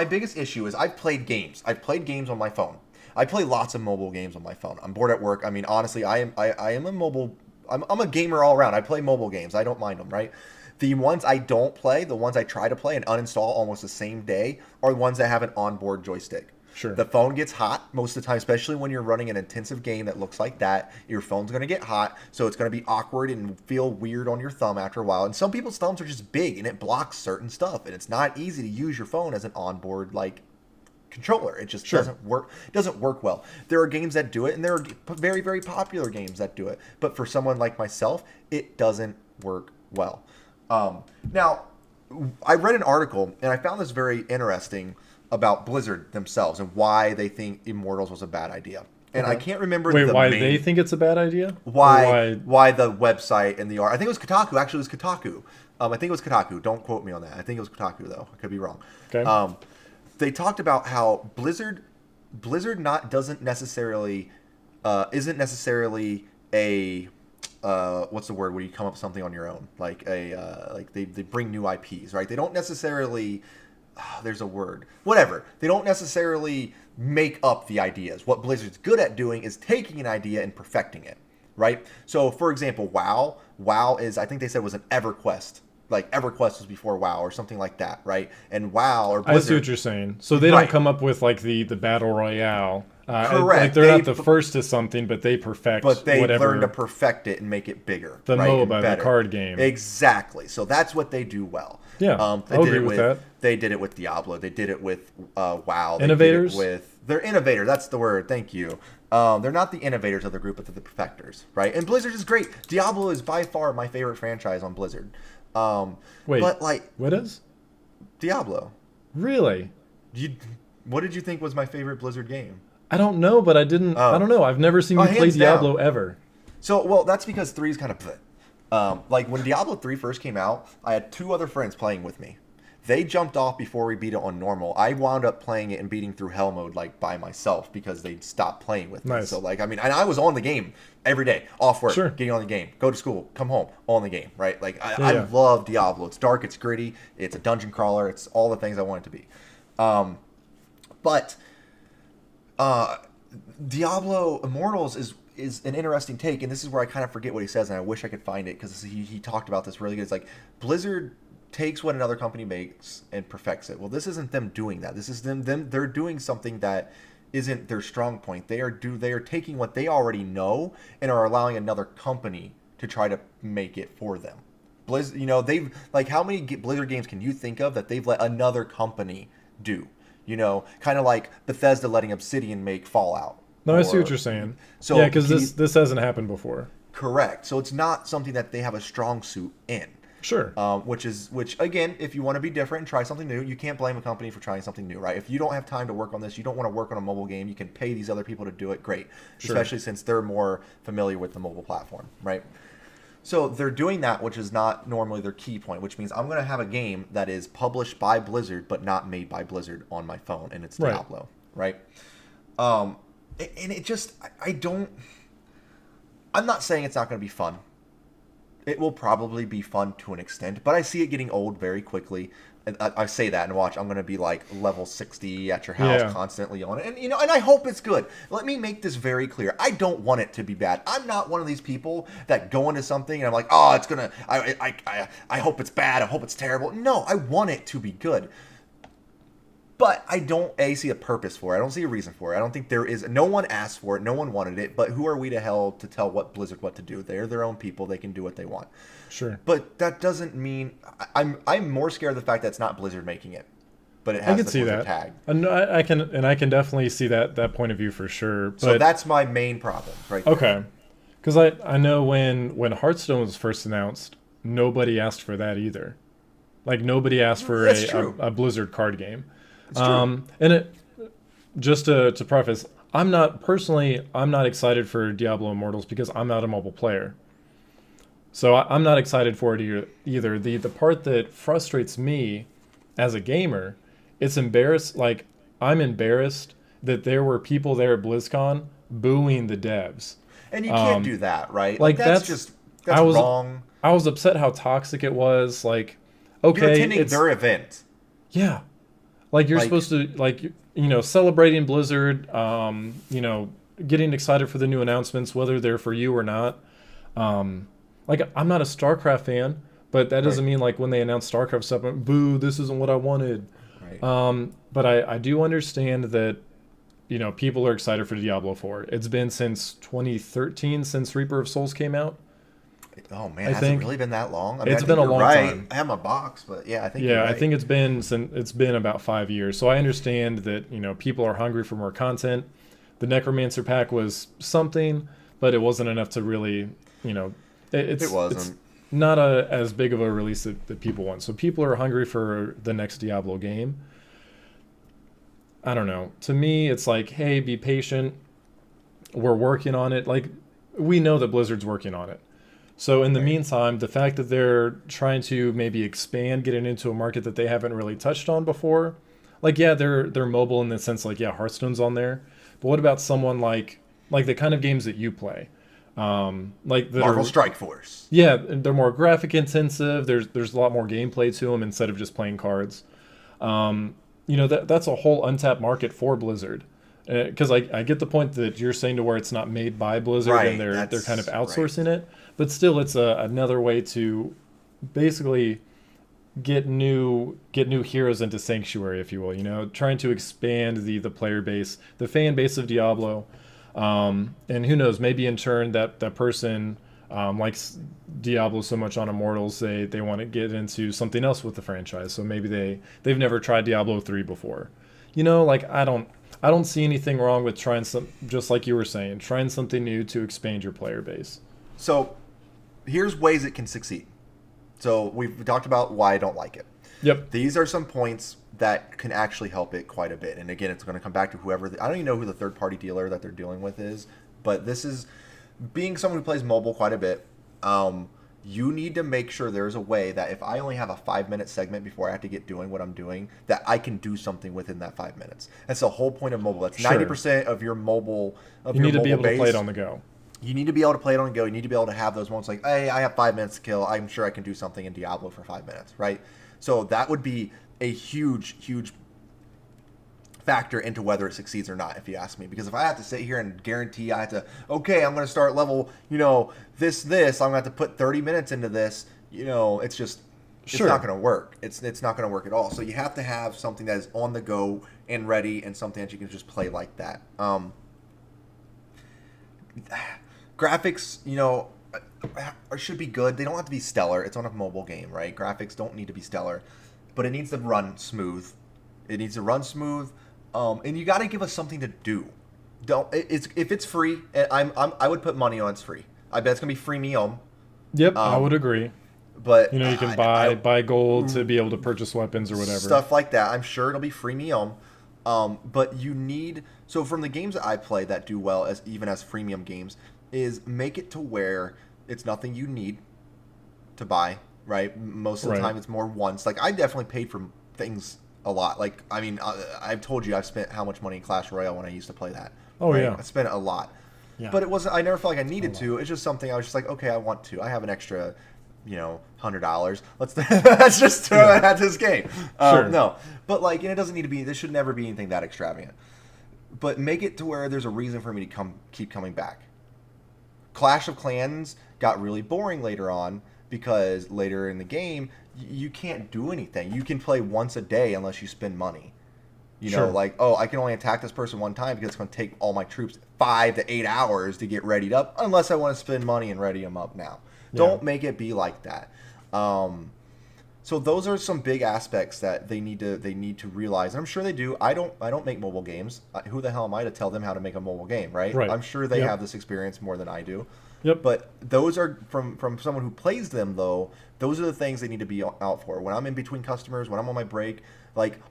[SPEAKER 2] biggest issue is I've played games on my phone. I play lots of mobile games on my phone. I'm bored at work. I mean, honestly, I am a mobile. I'm a gamer all around. I play mobile games. I don't mind them, right? The ones I don't play, the ones I try to play and uninstall almost the same day, are the ones that have an onboard joystick.
[SPEAKER 1] Sure.
[SPEAKER 2] The phone gets hot most of the time, especially when you're running an intensive game that looks like that. Your phone's going to get hot, so it's going to be awkward and feel weird on your thumb after a while. And some people's thumbs are just big, and it blocks certain stuff. And it's not easy to use your phone as an onboard, like, controller. It just doesn't work. It doesn't work well. There are games that do it, and there are very, very popular games that do it. But for someone like myself, it doesn't work well. Now, I read an article, and I found this very interesting about Blizzard themselves and why they think Immortals was a bad idea. And I can't remember
[SPEAKER 1] why they think it's a bad idea?
[SPEAKER 2] Why the website and the art. I think it was Kotaku. Actually, it was Kotaku. I think it was Kotaku. Don't quote me on that. I think it was Kotaku, though. I could be wrong.
[SPEAKER 1] Okay.
[SPEAKER 2] They talked about how Blizzard isn't necessarily a what's the word where you come up with something on your own, like they bring new IPs, right? They don't necessarily there's a word, whatever, they don't necessarily make up the ideas. What Blizzard's good at doing is taking an idea and perfecting it, right? So for example, WoW is, I think they said, was an EverQuest. Like EverQuest was before WoW or something like that, right? And WoW or Blizzard,
[SPEAKER 1] I see what you're saying. So they don't come up with like the battle royale.
[SPEAKER 2] Correct.
[SPEAKER 1] Like they're not the first to something, but they perfect.
[SPEAKER 2] But they
[SPEAKER 1] whatever,
[SPEAKER 2] learn to perfect it and make it bigger.
[SPEAKER 1] The
[SPEAKER 2] right?
[SPEAKER 1] MOBA, the card game.
[SPEAKER 2] Exactly. So that's what they do well.
[SPEAKER 1] Yeah, I agree with that.
[SPEAKER 2] They did it with Diablo. They did it with WoW. They
[SPEAKER 1] Innovators.
[SPEAKER 2] Did it with, they're innovators. That's the word. Thank you. They're not the innovators of the group, but they're the perfecters, right? And Blizzard is great. Diablo is by far my favorite franchise on Blizzard.
[SPEAKER 1] Wait,
[SPEAKER 2] but like,
[SPEAKER 1] what is
[SPEAKER 2] Diablo?
[SPEAKER 1] Really?
[SPEAKER 2] What did you think was my favorite Blizzard game?
[SPEAKER 1] I don't know, but I didn't. I don't know. I've never seen you play Diablo ever.
[SPEAKER 2] So, well, that's because 3 is kind of like when Diablo 3 first came out, I had 2 other friends playing with me. They jumped off before we beat it on normal. I wound up playing it and beating through hell mode like by myself because they stopped playing with me.
[SPEAKER 1] Nice.
[SPEAKER 2] So like, I mean, and I was on the game every day, off work,
[SPEAKER 1] Sure.
[SPEAKER 2] getting on the game, go to school, come home, on the game, right? Like I love Diablo. It's dark, it's gritty, it's a dungeon crawler, it's all the things I want it to be. But Diablo Immortals is an interesting take, and this is where I kind of forget what he says, and I wish I could find it because he talked about this really good. It's like Blizzard takes what another company makes and perfects it. Well, this isn't them doing that. This is them they're doing something that isn't their strong point. They are taking what they already know and are allowing another company to try to make it for them. Blizzard, they've, like, how many Blizzard games can you think of that they've let another company do? Kind of like Bethesda letting Obsidian make Fallout.
[SPEAKER 1] No, I see what you're saying. So yeah, because this hasn't happened before.
[SPEAKER 2] Correct. So it's not something that they have a strong suit in.
[SPEAKER 1] Sure.
[SPEAKER 2] Which again, if you want to be different and try something new, you can't blame a company for trying something new, right? If you don't have time to work on this, you don't want to work on a mobile game, you can pay these other people to do it, great. Sure. Especially since they're more familiar with the mobile platform, right? So they're doing that, which is not normally their key point, which means I'm going to have a game that is published by Blizzard but not made by Blizzard on my phone, and it's Diablo, right? And it just, I'm not saying it's not going to be fun. It will probably be fun to an extent, but I see it getting old very quickly. And I say that, and watch, I'm going to be like level 60 at your house constantly on it. And, and I hope it's good. Let me make this very clear. I don't want it to be bad. I'm not one of these people that go into something and I'm like, oh, it's going to, I hope it's bad. I hope it's terrible. No, I want it to be good. But I don't see a purpose for it. I don't see a reason for it. I don't think there is. No one asked for it. No one wanted it. But who are we to hell to tell Blizzard what to do? They're their own people. They can do what they want.
[SPEAKER 1] Sure.
[SPEAKER 2] But that doesn't mean I'm more scared of the fact that it's not Blizzard making it, but it has the Blizzard tag.
[SPEAKER 1] I can definitely see that point of view for sure. But,
[SPEAKER 2] so that's my main problem, right?
[SPEAKER 1] Okay. Because I know when Hearthstone was first announced, nobody asked for that either. Like nobody asked for a Blizzard card game. And it, just to preface, I'm not excited for Diablo Immortals because I'm not a mobile player. So I'm not excited for it either. The part that frustrates me as a gamer, I'm embarrassed that there were people there at BlizzCon booing the devs.
[SPEAKER 2] And you can't do that, right?
[SPEAKER 1] Like
[SPEAKER 2] that's wrong.
[SPEAKER 1] I was upset how toxic it was. Like, okay,
[SPEAKER 2] you're attending their event.
[SPEAKER 1] Yeah. Like you're supposed to, like, celebrating Blizzard, getting excited for the new announcements, whether they're for you or not. Like, I'm not a StarCraft fan, but that doesn't mean like when they announce StarCraft stuff, boo, this isn't what I wanted.
[SPEAKER 2] Right.
[SPEAKER 1] But I do understand that, people are excited for Diablo 4. It's been since 2013 since Reaper of Souls came out.
[SPEAKER 2] Oh man, has it really been that long? I mean,
[SPEAKER 1] it's been a long time.
[SPEAKER 2] I have my box, but yeah, I think
[SPEAKER 1] yeah,
[SPEAKER 2] you're right.
[SPEAKER 1] I think it's been about 5 years. So I understand that people are hungry for more content. The Necromancer pack was something, but it wasn't enough to really, it wasn't. It's not as big of a release that people want. So people are hungry for the next Diablo game. I don't know. To me, it's like, hey, be patient. We're working on it. Like, we know that Blizzard's working on it. So in the meantime, the fact that they're trying to maybe expand, getting into a market that they haven't really touched on before, like, yeah, they're mobile in the sense, like, yeah, Hearthstone's on there. But what about someone like the kind of games that you play? Like
[SPEAKER 2] Marvel Strike Force.
[SPEAKER 1] Yeah, they're more graphic intensive. There's a lot more gameplay to them instead of just playing cards. That's a whole untapped market for Blizzard. Because I get the point that you're saying to where it's not made by Blizzard and they're kind of outsourcing it, but still it's another way to basically get new heroes into Sanctuary, if you will. Trying to expand the player base, the fan base of Diablo, and who knows, maybe in turn that person likes Diablo so much on Immortals they want to get into something else with the franchise. So maybe they've never tried Diablo 3 before. I don't see anything wrong with trying just like you were saying, trying something new to expand your player base.
[SPEAKER 2] So here's ways it can succeed. So we've talked about why I don't like it.
[SPEAKER 1] Yep.
[SPEAKER 2] These are some points that can actually help it quite a bit. And again, it's going to come back to whoever. I don't even know who the third-party dealer that they're dealing with is, but this is being someone who plays mobile quite a bit. You need to make sure there's a way that if I only have a 5-minute segment before I have to get doing what I'm doing, that I can do something within that 5 minutes. That's the whole point of mobile. That's 90% of your mobile
[SPEAKER 1] You need to be able to play it on the go.
[SPEAKER 2] You need to be able to play it on the go. You need to be able to have those moments like, hey, I have 5 minutes to kill. I'm sure I can do something in Diablo for 5 minutes, right? So that would be a huge, huge factor into whether it succeeds or not, if you ask me. Because if I have to sit here and guarantee I have to, okay, I'm going to start level, this, I'm going to have to put 30 minutes into this, it's just, it's not going to work. It's not going to work at all. So you have to have something that is on the go and ready and something that you can just play like that. Graphics, should be good. They don't have to be stellar. It's on a mobile game, right? Graphics don't need to be stellar, but it needs to run smooth. And you got to give us something to do. If it's free, I would put money on it's free. I bet it's gonna be freemium.
[SPEAKER 1] Yep, I would agree.
[SPEAKER 2] But
[SPEAKER 1] you can buy gold to be able to purchase weapons or whatever
[SPEAKER 2] stuff like that. I'm sure it'll be freemium. But you need from the games that I play that do well even as freemium games is make it to where it's nothing you need to buy. Right, most of the time it's more wants. Like I definitely paid for things a lot. Like, I mean, I've told you I've spent how much money in Clash Royale when I used to play that.
[SPEAKER 1] Oh, right? Yeah.
[SPEAKER 2] I spent a lot. Yeah. But it wasn't, I never felt like I needed to. It's just something I was just like, okay, I want to. I have an extra, $100. Let's just throw it at this game.
[SPEAKER 1] Sure.
[SPEAKER 2] No. But, it doesn't need to be, this should never be anything that extravagant. But make it to where there's a reason for me to keep coming back. Clash of Clans got really boring later on because later in the game, you can't do anything. You can play once a day unless you spend money. I can only attack this person one time because it's going to take all my troops 5 to 8 hours to get readied up unless I want to spend money and ready them up now. Yeah. Don't make it be like that. So those are some big aspects that they need to realize. And I'm sure they do. I don't make mobile games. Who the hell am I to tell them how to make a mobile game, right? I'm sure they have this experience more than I do.
[SPEAKER 1] Yep.
[SPEAKER 2] But those are from someone who plays them, though. Those are the things they need to be out for. When I'm in between customers, when I'm on my break,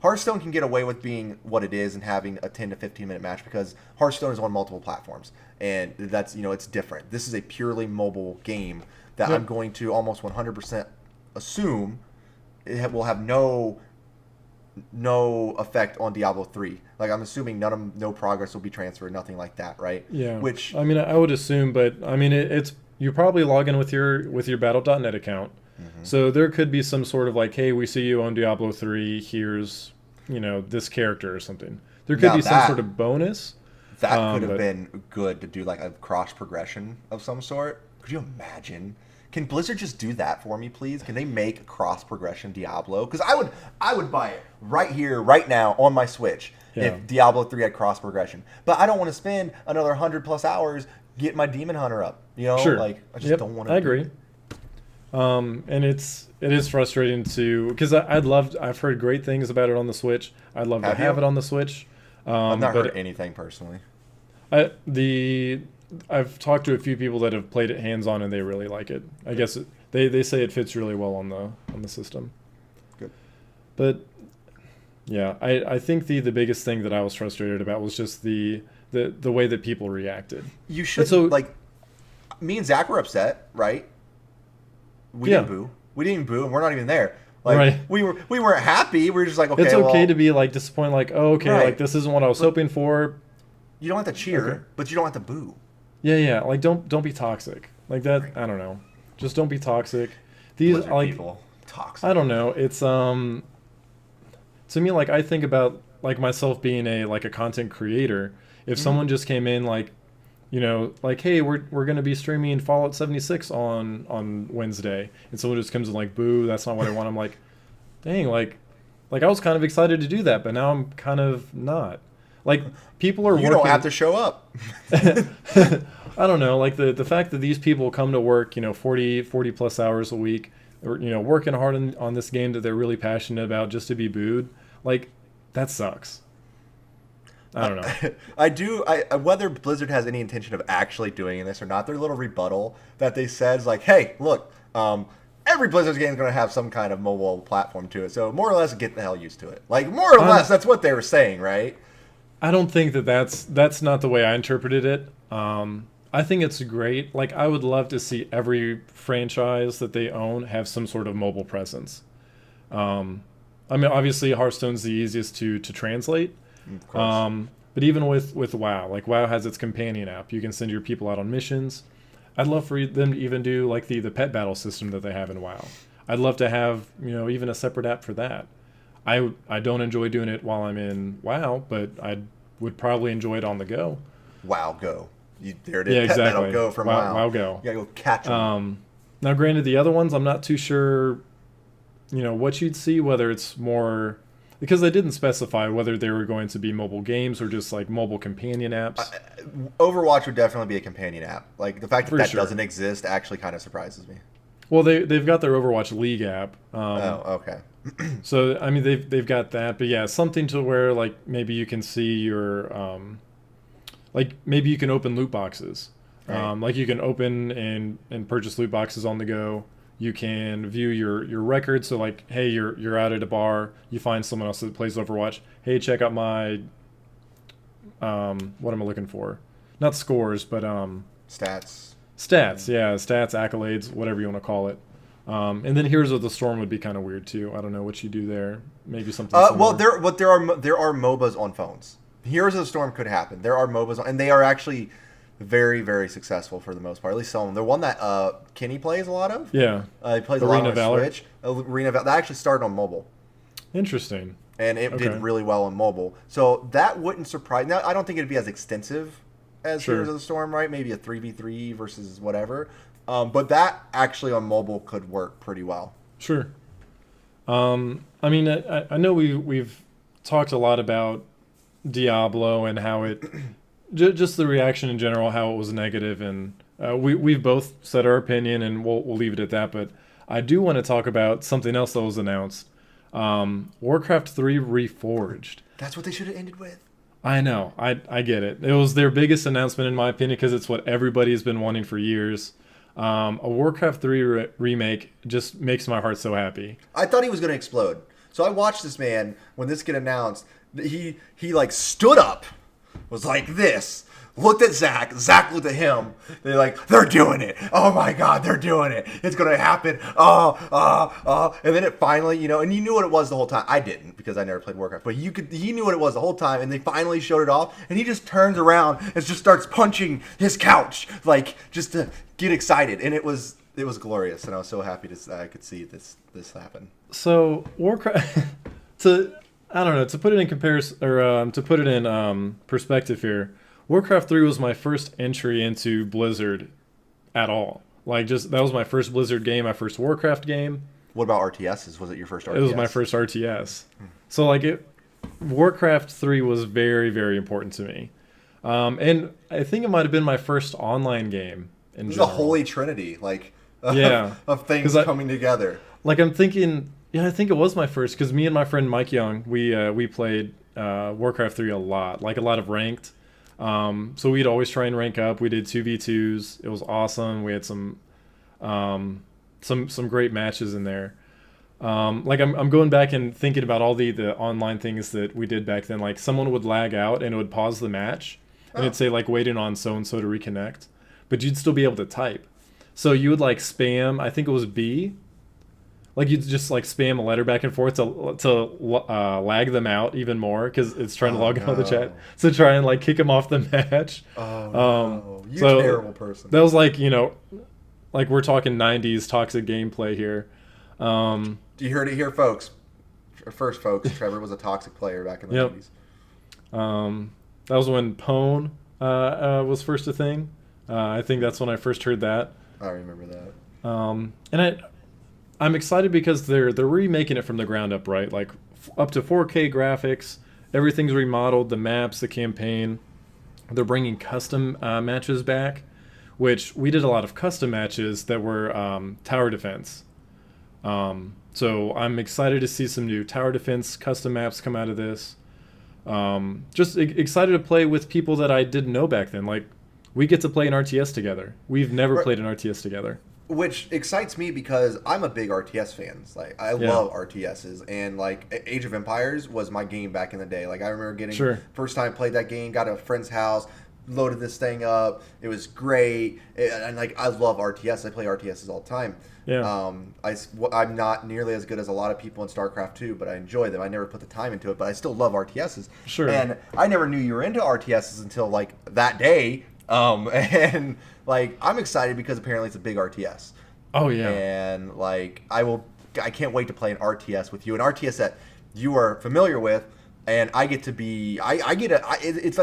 [SPEAKER 2] Hearthstone can get away with being what it is and having a 10 to 15 minute match because Hearthstone is on multiple platforms, and that's it's different. This is a purely mobile game that I'm going to almost 100% assume it will have no effect on Diablo 3. I'm assuming no progress will be transferred, nothing like that, right?
[SPEAKER 1] Yeah.
[SPEAKER 2] Which
[SPEAKER 1] I would assume, but it's you probably log in with your Battle.net account. Mm-hmm. So there could be some sort of hey, we see you on Diablo 3, here's, this character or something. There could be some sort of bonus.
[SPEAKER 2] That could have been good to do like a cross progression of some sort. Could you imagine? Can Blizzard just do that for me, please? Can they make cross progression Diablo? Because I would buy it right here, right now on my Switch if Diablo 3 had cross progression. But I don't want to spend another 100+ hours getting my Demon Hunter up. You know, like I just don't want to.
[SPEAKER 1] I agree. And it is frustrating because I've heard great things about it on the Switch. I'd love to have it on the Switch.
[SPEAKER 2] I've not heard anything personally.
[SPEAKER 1] I've talked to a few people that have played it hands-on and they really like it. I guess they say it fits really well on the system.
[SPEAKER 2] Good.
[SPEAKER 1] But yeah, I think the biggest thing that I was frustrated about was just the way that people reacted.
[SPEAKER 2] You should like me and Zach were upset, right? We didn't boo. We didn't boo, and we're not even there. Like we weren't happy. We were just like, okay,
[SPEAKER 1] it's okay to be like disappointed. Like, oh, okay, like this isn't what I was hoping for.
[SPEAKER 2] You don't have to cheer, but you don't have to boo.
[SPEAKER 1] Yeah. Like, don't be toxic like that. Right. I don't know. Just don't be toxic. These
[SPEAKER 2] Blizzard
[SPEAKER 1] like
[SPEAKER 2] people, toxic.
[SPEAKER 1] I don't know. It's to me, like, I think about like myself being a content creator. If someone just came in like, you know, like, hey, we're gonna be streaming Fallout 76 on Wednesday, and someone just comes in like, boo, that's not what I want. I'm like, dang, like I was kind of excited to do that, but now I'm kind of not. Like, people are
[SPEAKER 2] You don't have to show up.
[SPEAKER 1] I don't know, like the fact that these people come to work, you know, 40 plus hours a week, or, you know, working hard on this game that they're really passionate about just to be booed, like, that sucks. I don't know.
[SPEAKER 2] Whether Blizzard has any intention of actually doing this or not, their little rebuttal that they said is like, hey, look, every Blizzard game is going to have some kind of mobile platform to it, so more or less get the hell used to it. Like, more or less, that's what they were saying, right?
[SPEAKER 1] I don't think that's not the way I interpreted it. I think it's great. Like, I would love to see every franchise that they own have some sort of mobile presence. I mean, obviously, Hearthstone's the easiest to translate.
[SPEAKER 2] Of course.
[SPEAKER 1] But even with WoW, like, WoW has its companion app. You can send your people out on missions. I'd love for them to even do like the pet battle system that they have in WoW. I'd love to have, you know, even a separate app for that. I don't enjoy doing it while I'm in WoW, but I would probably enjoy it on the go.
[SPEAKER 2] WoW Go. There it is.
[SPEAKER 1] Yeah,
[SPEAKER 2] Pet
[SPEAKER 1] exactly.
[SPEAKER 2] Battle Go from WoW.
[SPEAKER 1] WoW Go.
[SPEAKER 2] You gotta go catch them.
[SPEAKER 1] Now, granted, the other ones, I'm not too sure, you know, what you'd see, whether it's more... Because they didn't specify whether they were going to be mobile games or just like mobile companion apps.
[SPEAKER 2] Overwatch would definitely be a companion app. Like, the fact that doesn't exist actually kind of surprises me.
[SPEAKER 1] Well, they've got their Overwatch League app.
[SPEAKER 2] Okay.
[SPEAKER 1] So, I mean, they've got that. But yeah, something to where like maybe you can see your... like, maybe you can open loot boxes.
[SPEAKER 2] Right.
[SPEAKER 1] Like, you can open and purchase loot boxes on the go. You can view your record. So, like, hey, you're out at a bar. You find someone else that plays Overwatch. Hey, check out my... what am I looking for? Not scores, but...
[SPEAKER 2] Stats.
[SPEAKER 1] Stats, yeah. Stats, accolades, whatever you want to call it. And then Heroes of the Storm would be kind of weird, too. I don't know what you do there. Maybe something similar.
[SPEAKER 2] Well, there are MOBAs on phones. Heroes of the Storm could happen. There are MOBAs, and they are actually... very, very successful for the most part. At least some of them. The one that Kenny plays a lot of.
[SPEAKER 1] Yeah.
[SPEAKER 2] He plays Arena a lot on Switch. Arena Valor. That actually started on mobile.
[SPEAKER 1] Interesting.
[SPEAKER 2] And it did really well on mobile. So that wouldn't surprise... Now, I don't think it'd be as extensive as Heroes of the Storm, right? Maybe a 3v3 versus whatever. But that actually on mobile could work pretty well.
[SPEAKER 1] Sure. I mean, I know we've talked a lot about Diablo and how it... Just the reaction in general, how it was negative, and we've both said our opinion, and we'll leave it at that. But I do want to talk about something else that was announced. Warcraft 3 Reforged.
[SPEAKER 2] That's what they should have ended with.
[SPEAKER 1] I know. I get it. It was their biggest announcement, in my opinion, because it's what everybody's been wanting for years. A Warcraft 3 remake just makes my heart so happy.
[SPEAKER 2] I thought he was going to explode. So I watched this man, when this get announced, he like stood up, was like this, looked at Zach looked at him. They're doing it. Oh my God, they're doing it. It's going to happen. And then it finally, and you knew what it was the whole time. I didn't, because I never played Warcraft, but he knew what it was the whole time, and they finally showed it off, and he just turns around and just starts punching his couch, like, just to get excited. And it was glorious, and I was so happy I could see this happen.
[SPEAKER 1] So Warcraft, I don't know, to put it in comparison, or to put it in perspective here, Warcraft 3 was my first entry into Blizzard at all. Like, just that was my first Blizzard game, my first Warcraft game.
[SPEAKER 2] What about RTSs? Was it your first RTS?
[SPEAKER 1] It was my first RTS. So like Warcraft 3 was very, very important to me. And I think it might have been my first online game in
[SPEAKER 2] This is
[SPEAKER 1] general.
[SPEAKER 2] a holy trinity, like,
[SPEAKER 1] Yeah.
[SPEAKER 2] of things coming together.
[SPEAKER 1] Like I'm thinking, yeah, I think it was my first because me and my friend Mike Young, we played Warcraft 3 a lot, like a lot of ranked. So we'd always try and rank up. We did 2v2s. It was awesome. We had some great matches in there. Like I'm going back and thinking about all the online things that we did back then. Like someone would lag out and it would pause the match and it'd say like waiting on so and so to reconnect, but you'd still be able to type. So you would like spam. I think it was B. Like you'd just like spam a letter back and forth to lag them out even more because it's trying to log into the chat. So try and like kick them off the match.
[SPEAKER 2] Oh no, you're a terrible person.
[SPEAKER 1] That was like like we're talking 90s toxic gameplay here.
[SPEAKER 2] You heard it here, folks. First, folks, Trevor was a toxic player back in the 90s.
[SPEAKER 1] That was when Pwn was first a thing. I think that's when I first heard that.
[SPEAKER 2] I remember that.
[SPEAKER 1] And I'm excited because they're remaking it from the ground up, right? Like up to 4K graphics, everything's remodeled, the maps, the campaign. They're bringing custom matches back, which we did a lot of custom matches that were tower defense. So I'm excited to see some new tower defense custom maps come out of this. Just excited to play with people that I didn't know back then. Like we get to play an RTS together. We've never played an RTS together.
[SPEAKER 2] Which excites me because I'm a big RTS fan. Like I love RTSs, and like Age of Empires was my game back in the day. Like I remember getting first time I played that game, got to a friend's house, loaded this thing up. It was great, and like I love RTS. I play RTSs all the time.
[SPEAKER 1] Yeah.
[SPEAKER 2] I'm not nearly as good as a lot of people in StarCraft 2, but I enjoy them. I never put the time into it, but I still love RTSs.
[SPEAKER 1] Sure.
[SPEAKER 2] And I never knew you were into RTSs until like that day. And like I'm excited because apparently it's a big RTS.
[SPEAKER 1] Oh yeah.
[SPEAKER 2] And like I can't wait to play an RTS with you, an RTS that you are familiar with, and I get to be it's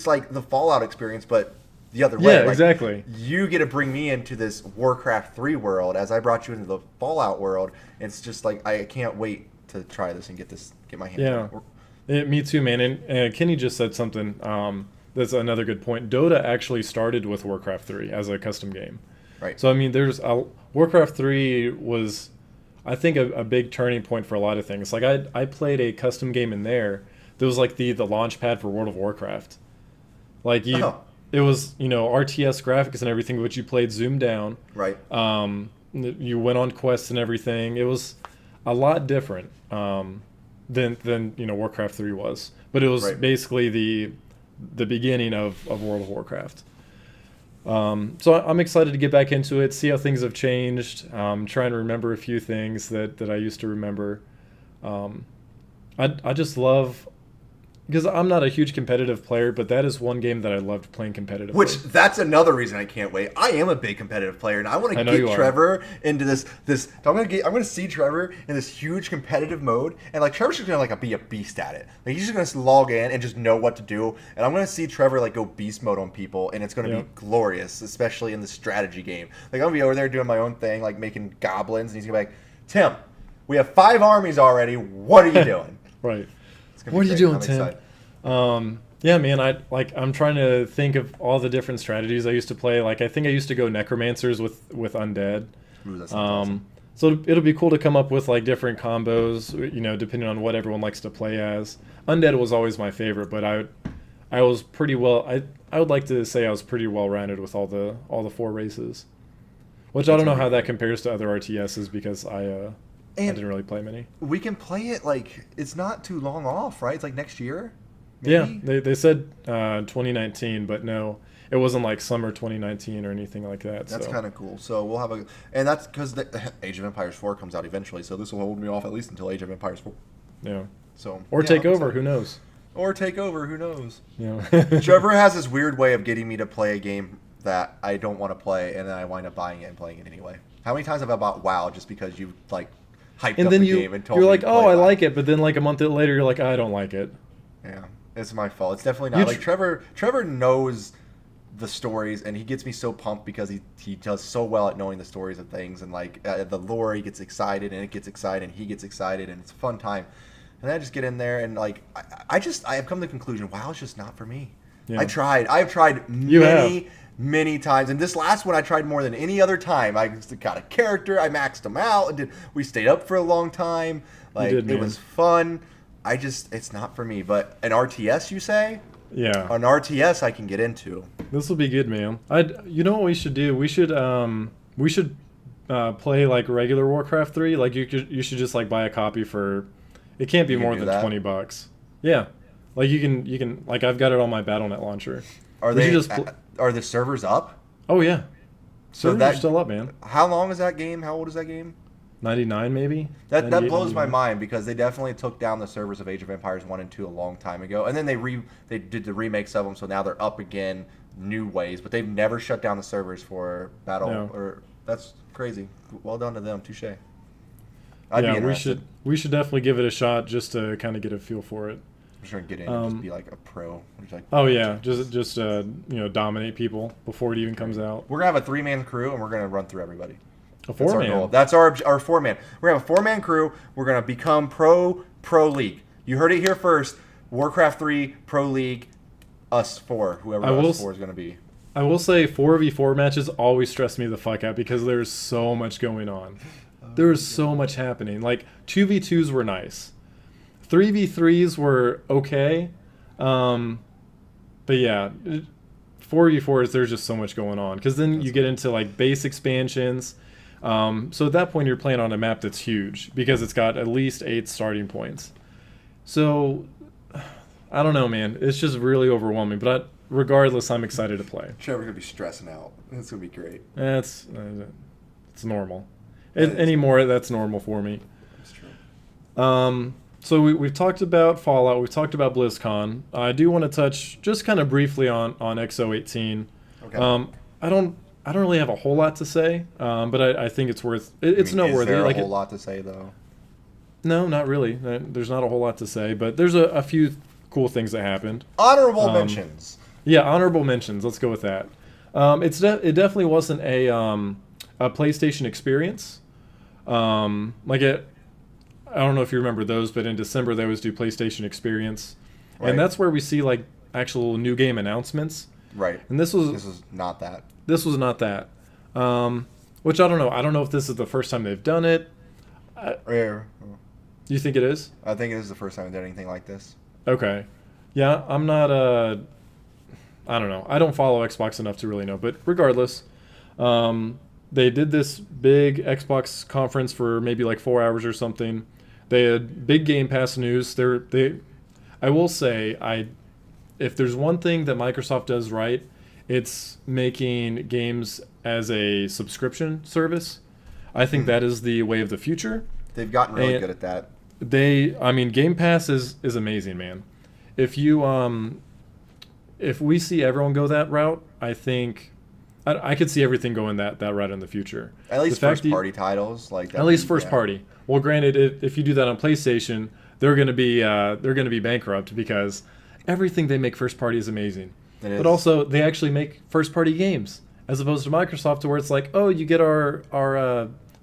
[SPEAKER 2] like the Fallout experience, but the other way.
[SPEAKER 1] Yeah,
[SPEAKER 2] like,
[SPEAKER 1] exactly.
[SPEAKER 2] You get to bring me into this Warcraft 3 world as I brought you into the Fallout world. It's just like I can't wait to try this and get my hands on it.
[SPEAKER 1] Me too, man. And Kenny just said something. That's another good point. Dota actually started with Warcraft 3 as a custom game.
[SPEAKER 2] Right.
[SPEAKER 1] So I mean, Warcraft 3 was, I think, a big turning point for a lot of things. Like I played a custom game in there that was like the launch pad for World of Warcraft. Like it was RTS graphics and everything, which you played zoomed down.
[SPEAKER 2] Right.
[SPEAKER 1] You went on quests and everything. It was a lot different than Warcraft 3 was, but it was basically the beginning of World of Warcraft. So I'm excited to get back into it, see how things have changed, trying to remember a few things that I used to remember. I just love, because I'm not a huge competitive player, but that is one game that I loved playing competitively.
[SPEAKER 2] Which, that's another reason I can't wait. I am a big competitive player, and I want to get Trevor into this. I'm gonna see Trevor in this huge competitive mode, and like Trevor's just gonna be a beast at it. Like he's just gonna log in and just know what to do, and I'm gonna see Trevor like go beast mode on people, and it's gonna be glorious, especially in the strategy game. Like I'm gonna be over there doing my own thing, like making goblins, and he's gonna be like, Tim, we have 5 armies already. What are you doing?
[SPEAKER 1] Right. What are you doing, Tim? Yeah, man. I'm trying to think of all the different strategies I used to play. Like I think I used to go necromancers with undead.
[SPEAKER 2] Ooh, that sounds awesome.
[SPEAKER 1] So it'll be cool to come up with like different combos, depending on what everyone likes to play as. Undead was always my favorite, but I was pretty well. I would like to say I was pretty well rounded with all the 4 races. Which I don't know how that compares to other RTSs because I didn't really play many.
[SPEAKER 2] We can play it like it's not too long off, right? It's like next year. Maybe?
[SPEAKER 1] Yeah, they said 2019, but no, it wasn't like summer 2019 or anything like that.
[SPEAKER 2] That's kind of cool. So we'll have and that's because Age of Empires 4 comes out eventually. So this will hold me off at least until Age of Empires 4.
[SPEAKER 1] Yeah.
[SPEAKER 2] So
[SPEAKER 1] Take Over, who knows?
[SPEAKER 2] Or Take Over, who knows?
[SPEAKER 1] Yeah.
[SPEAKER 2] Trevor has this weird way of getting me to play a game that I don't want to play, and then I wind up buying it and playing it anyway. How many times have I bought WoW just because you like hyped
[SPEAKER 1] and
[SPEAKER 2] up
[SPEAKER 1] then
[SPEAKER 2] the game and told
[SPEAKER 1] you're
[SPEAKER 2] me
[SPEAKER 1] like,
[SPEAKER 2] to
[SPEAKER 1] oh,
[SPEAKER 2] play
[SPEAKER 1] I
[SPEAKER 2] it.
[SPEAKER 1] like it, but then like a month later, you're like, I don't like it.
[SPEAKER 2] Yeah, it's my fault. It's definitely not. Like Trevor knows the stories, and he gets me so pumped because he does so well at knowing the stories of things, and like the lore, he gets excited, and it gets excited, and he gets excited, and it's a fun time. And then I just get in there, and like I have come to the conclusion, wow, it's just not for me.
[SPEAKER 1] Yeah.
[SPEAKER 2] I've tried many times, and this last one I tried more than any other time. I got a character, I maxed them out, and we stayed up for a long time. Like it was fun. It's not for me. But an RTS, you say?
[SPEAKER 1] Yeah.
[SPEAKER 2] An RTS I can get into.
[SPEAKER 1] This will be good, man. You know what we should do? We should play like regular Warcraft 3. Like you should just like buy a copy for. It can't be more than $20. Yeah, like you can like I've got it on my BattleNet launcher.
[SPEAKER 2] Are the servers up?
[SPEAKER 1] Oh yeah,
[SPEAKER 2] So
[SPEAKER 1] servers are still up, man.
[SPEAKER 2] How long is that game? How old is that game?
[SPEAKER 1] 99 maybe.
[SPEAKER 2] That blows my mind because they definitely took down the servers of Age of Empires 1 and 2 a long time ago, and then they did the remakes of them, so now they're up again, new ways, but they've never shut down the servers for Battle.
[SPEAKER 1] No.
[SPEAKER 2] Or that's crazy. Well done to them, touche.
[SPEAKER 1] We should definitely give it a shot just to kind of get a feel for it.
[SPEAKER 2] I'm just gonna get in and just be like a pro.
[SPEAKER 1] Oh yeah, just dominate people before it even comes out.
[SPEAKER 2] We're gonna have a 3-man crew and we're gonna run through everybody.
[SPEAKER 1] A 4-man.
[SPEAKER 2] That's our 4-man. We're gonna have a 4-man crew. We're gonna become pro league. You heard it here first. Warcraft 3 Pro League. Us 4. Whoever us 4 is gonna be.
[SPEAKER 1] I will say 4v4 matches always stress me the fuck out because there's so much going on. There's so much happening. Like 2v2s were nice. 3v3s were okay. But yeah, 4v4s, there's just so much going on. Because then you get into like base expansions. So at that point, you're playing on a map that's huge because it's got at least 8 starting points. So I don't know, man. It's just really overwhelming. But regardless, I'm excited to play.
[SPEAKER 2] Trevor's going to be stressing out. It's going to be great.
[SPEAKER 1] It's normal. Anymore, that's normal for me.
[SPEAKER 2] That's true.
[SPEAKER 1] So we've talked about Fallout. We've talked about BlizzCon. I do want to touch just kind of briefly on XO18.
[SPEAKER 2] Okay.
[SPEAKER 1] I don't really have a whole lot to say, but I think it's worth. It's noteworthy.
[SPEAKER 2] Is there a whole lot to say though?
[SPEAKER 1] No, not really. There's not a whole lot to say, but there's a few cool things that happened.
[SPEAKER 2] Honorable mentions.
[SPEAKER 1] Yeah, honorable mentions. Let's go with that. It definitely wasn't a PlayStation experience. I don't know if you remember those, but in December they always do PlayStation Experience, right. And that's where we see like actual new game announcements.
[SPEAKER 2] Right.
[SPEAKER 1] And this was
[SPEAKER 2] not that.
[SPEAKER 1] This was not that. Which I don't know. I don't know if this is the first time they've done it. You think it is?
[SPEAKER 2] I think it is the first time they've done anything like this.
[SPEAKER 1] Okay. Yeah, I'm not I don't know. I don't follow Xbox enough to really know, but regardless, they did this big Xbox conference for maybe like 4 hours or something. They had big Game Pass news. I will say, if there's one thing that Microsoft does right, it's making games as a subscription service. I think that is the way of the future.
[SPEAKER 2] They've gotten really good at that.
[SPEAKER 1] Game Pass is amazing, man. If we see everyone go that route, I think I could see everything going that route in the future.
[SPEAKER 2] At least first-party titles like that.
[SPEAKER 1] At least first-party. Well, granted, if you do that on PlayStation, they're going to be bankrupt because everything they make first-party is amazing. But also, they actually make first-party games as opposed to Microsoft, to where it's like, oh, you get our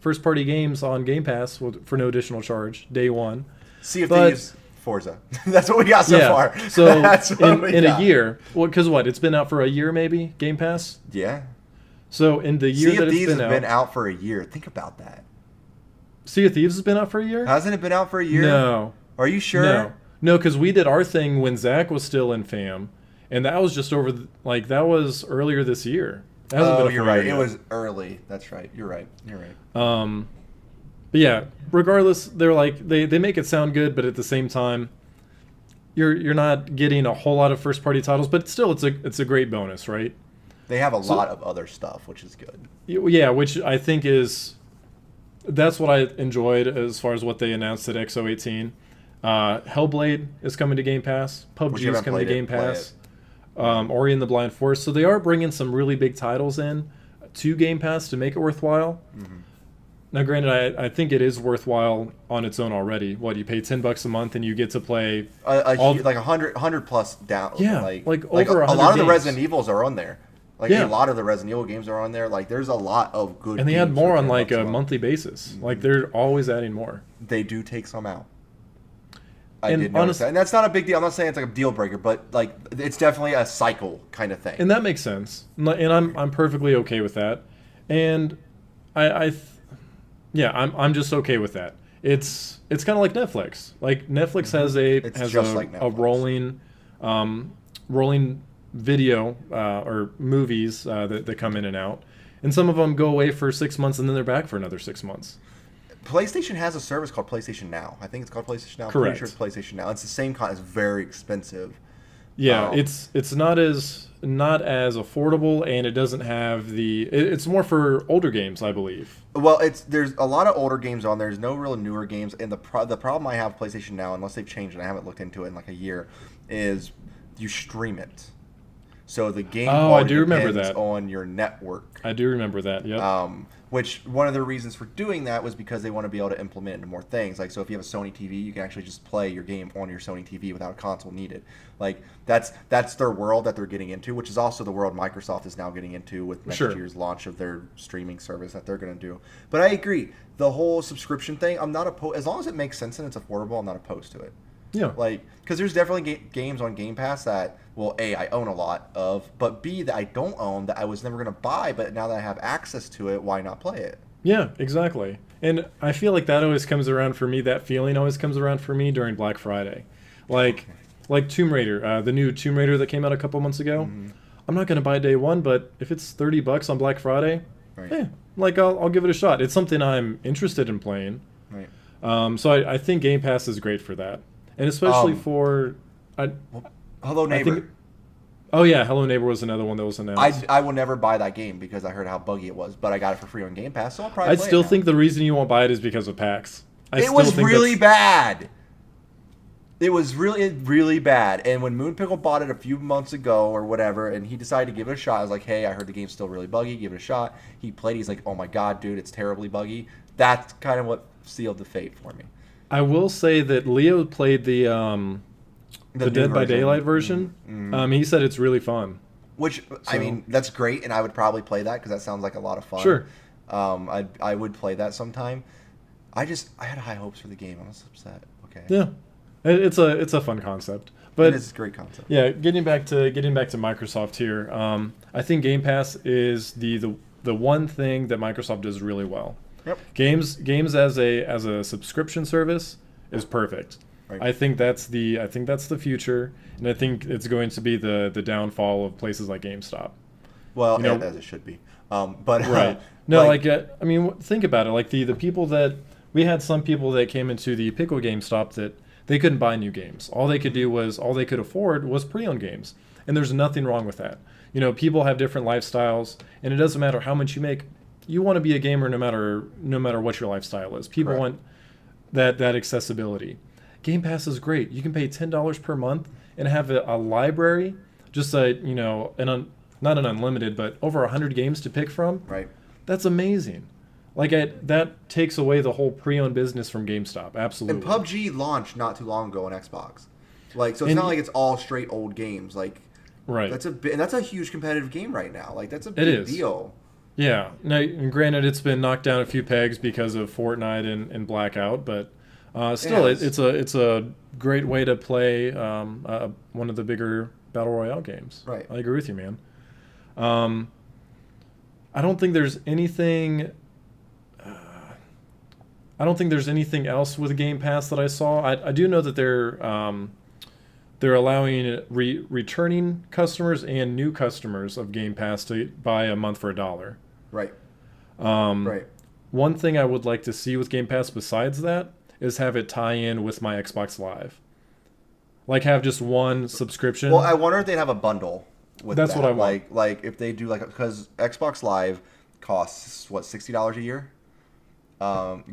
[SPEAKER 1] first-party games on Game Pass for no additional charge day one.
[SPEAKER 2] Sea of Thieves, Forza. That's what we got so far.
[SPEAKER 1] So in a year, because it's been out for a year maybe, Game Pass?
[SPEAKER 2] Yeah.
[SPEAKER 1] So in the year that it's been out.
[SPEAKER 2] Sea of Thieves has been out for a year. Think about that.
[SPEAKER 1] Sea of Thieves has been out for a year?
[SPEAKER 2] Hasn't it been out for a year?
[SPEAKER 1] No.
[SPEAKER 2] Are you sure?
[SPEAKER 1] No, because we did our thing when Zach was still in FAM, and that was just that was earlier this year. It hasn't been
[SPEAKER 2] you're right. It was early. That's right. You're right.
[SPEAKER 1] But yeah, regardless, they're like they make it sound good, but at the same time, you're not getting a whole lot of first party titles, but still it's a great bonus, right?
[SPEAKER 2] They have a lot of other stuff, which is good.
[SPEAKER 1] Yeah, which I think that's what I enjoyed as far as what they announced at XO18. Hellblade is coming to Game Pass. PUBG is coming to Game Pass. Ori and the Blind Forest. So they are bringing some really big titles in to Game Pass to make it worthwhile. Now, granted, I think it is worthwhile on its own already. What, you pay $10 a month and you get to play
[SPEAKER 2] like 100 plus down.
[SPEAKER 1] Yeah,
[SPEAKER 2] like
[SPEAKER 1] over 100
[SPEAKER 2] a lot of the
[SPEAKER 1] games.
[SPEAKER 2] Resident Evils are on there. Like
[SPEAKER 1] Yeah.
[SPEAKER 2] a lot of the Resident Evil games are on there. Like there's a lot of good.
[SPEAKER 1] And they
[SPEAKER 2] games
[SPEAKER 1] add more
[SPEAKER 2] for
[SPEAKER 1] on
[SPEAKER 2] $10
[SPEAKER 1] like a
[SPEAKER 2] month.
[SPEAKER 1] monthly basis. Like they're always adding more.
[SPEAKER 2] They do take some out.
[SPEAKER 1] And
[SPEAKER 2] I did notice that, and that's not a big deal. I'm not saying it's like a deal breaker, but like it's definitely a cycle kind of thing.
[SPEAKER 1] And that makes sense. And I'm perfectly okay with that. And I'm just okay with that. It's kind of like Netflix. Like Netflix has a rolling video or movies that come in and out, and some of them go away for 6 months and then they're back for another 6 months.
[SPEAKER 2] PlayStation has a service called PlayStation Now. I think it's called PlayStation Now.
[SPEAKER 1] Correct.
[SPEAKER 2] I'm pretty sure it's PlayStation Now. It's the same kind. It's very expensive.
[SPEAKER 1] Yeah, it's not as affordable, and it doesn't have it's more for older games, I believe.
[SPEAKER 2] Well, there's a lot of older games on there. There's no real newer games, and the problem I have with PlayStation Now, unless they've changed and I haven't looked into it in like a year, is you stream it. So the game quality depends on your network.
[SPEAKER 1] I do remember that. Yeah.
[SPEAKER 2] Which one of the reasons for doing that was because they want to be able to implement into more things. Like, so if you have a Sony TV, you can actually just play your game on your Sony TV without a console needed. Like, that's their world that they're getting into, which is also the world Microsoft is now getting into with next year's launch of their streaming service that they're going to do. But I agree, the whole subscription thing, I'm not opposed. As long as it makes sense and it's affordable, I'm not opposed to it.
[SPEAKER 1] Yeah.
[SPEAKER 2] Like, because there's definitely games on Game Pass that, well, A, I own a lot of, but B, that I don't own, that I was never going to buy, but now that I have access to it, why not play it?
[SPEAKER 1] Yeah, exactly. And I feel like that always comes around for me, that feeling always comes around for me during Black Friday. Like Tomb Raider, the new Tomb Raider that came out a couple months ago. Mm-hmm. I'm not going to buy day one, but if it's $30 on Black Friday, I'll give it a shot. It's something I'm interested in playing.
[SPEAKER 2] Right.
[SPEAKER 1] So I think Game Pass is great for that. And especially for...
[SPEAKER 2] Hello Neighbor.
[SPEAKER 1] Hello Neighbor was another one that was announced.
[SPEAKER 2] I will never buy that game because I heard how buggy it was, but I got it for free on Game Pass, so I'll probably
[SPEAKER 1] I still think the reason you won't buy it is because of PAX.
[SPEAKER 2] It was really bad. It was really, really bad. And when Moonpickle bought it a few months ago or whatever, and he decided to give it a shot, I was like, hey, I heard the game's still really buggy. Give it a shot. He played. He's like, oh my God, dude, it's terribly buggy. That's kind of what sealed the fate for me.
[SPEAKER 1] I will say that Leo played the Dead by Daylight version. Mm-hmm. He said it's really fun.
[SPEAKER 2] Which, I mean, that's great, and I would probably play that because that sounds like a lot of fun.
[SPEAKER 1] Sure.
[SPEAKER 2] I would play that sometime. I had high hopes for the game. I was upset. Okay.
[SPEAKER 1] Yeah. It's a fun concept. But
[SPEAKER 2] it is a great concept.
[SPEAKER 1] Yeah, getting back to Microsoft here. I think Game Pass is the one thing that Microsoft does really well.
[SPEAKER 2] Yep.
[SPEAKER 1] Games as a subscription service is perfect. Right. I think that's the future, and I think it's going to be the downfall of places like GameStop.
[SPEAKER 2] Well, as it should be. But
[SPEAKER 1] right. No, I mean, think about it. Like the people that we had, some people that came into the Pickle GameStop that they couldn't buy new games. All they could afford was pre-owned games, and there's nothing wrong with that. People have different lifestyles, and it doesn't matter how much you make. You want to be a gamer no matter what your lifestyle is. People want that accessibility. Game Pass is great. You can pay $10 per month and have a library, just not an unlimited, but over 100 games to pick from.
[SPEAKER 2] Right.
[SPEAKER 1] That's amazing. That takes away the whole pre-owned business from GameStop. Absolutely.
[SPEAKER 2] And PUBG launched not too long ago on Xbox. So it's not like it's all straight old games.
[SPEAKER 1] Right.
[SPEAKER 2] That's a huge competitive game right now. That's a big deal.
[SPEAKER 1] Yeah. Now, and granted, it's been knocked down a few pegs because of Fortnite and Blackout, but still, it's a great way to play one of the bigger battle royale games.
[SPEAKER 2] Right.
[SPEAKER 1] I agree with you, man. I don't think there's anything. I don't think there's anything else with Game Pass that I saw. I do know that they're allowing returning customers and new customers of Game Pass to buy a month for $1.
[SPEAKER 2] Right.
[SPEAKER 1] Right. One thing I would like to see with Game Pass besides that is have it tie in with my Xbox Live. Have just one subscription.
[SPEAKER 2] Well, I wonder if they'd have a bundle with
[SPEAKER 1] That's
[SPEAKER 2] that.
[SPEAKER 1] What I want.
[SPEAKER 2] Like if they do because Xbox Live costs $60 a year.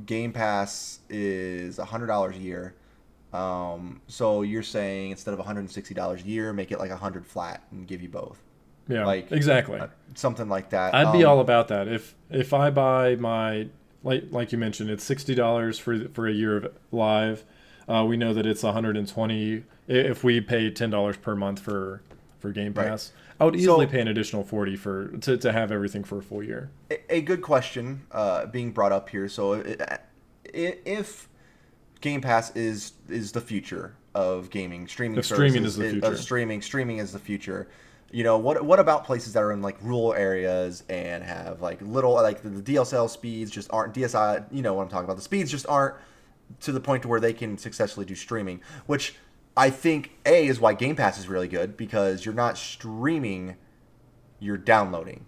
[SPEAKER 2] Game Pass is $100 a year. So you're saying instead of $160 a year, make it $100 flat and give you both.
[SPEAKER 1] Yeah, exactly.
[SPEAKER 2] Something like that.
[SPEAKER 1] I'd be all about that. If I buy my like you mentioned, it's $60 for a year of live. We know that it's 120 if we pay $10 per month for Game Pass. Right. I would easily pay an additional 40 to have everything for a full year.
[SPEAKER 2] A good question being brought up here. So if Game Pass is the future of gaming, streaming
[SPEAKER 1] is the future.
[SPEAKER 2] Streaming is the future. You know, what about places that are in like rural areas and have like little, like the DSL speeds just aren't, DSI, you know what I'm talking about. The speeds just aren't to the point to where they can successfully do streaming, which I think is why Game Pass is really good, because you're not streaming, you're downloading.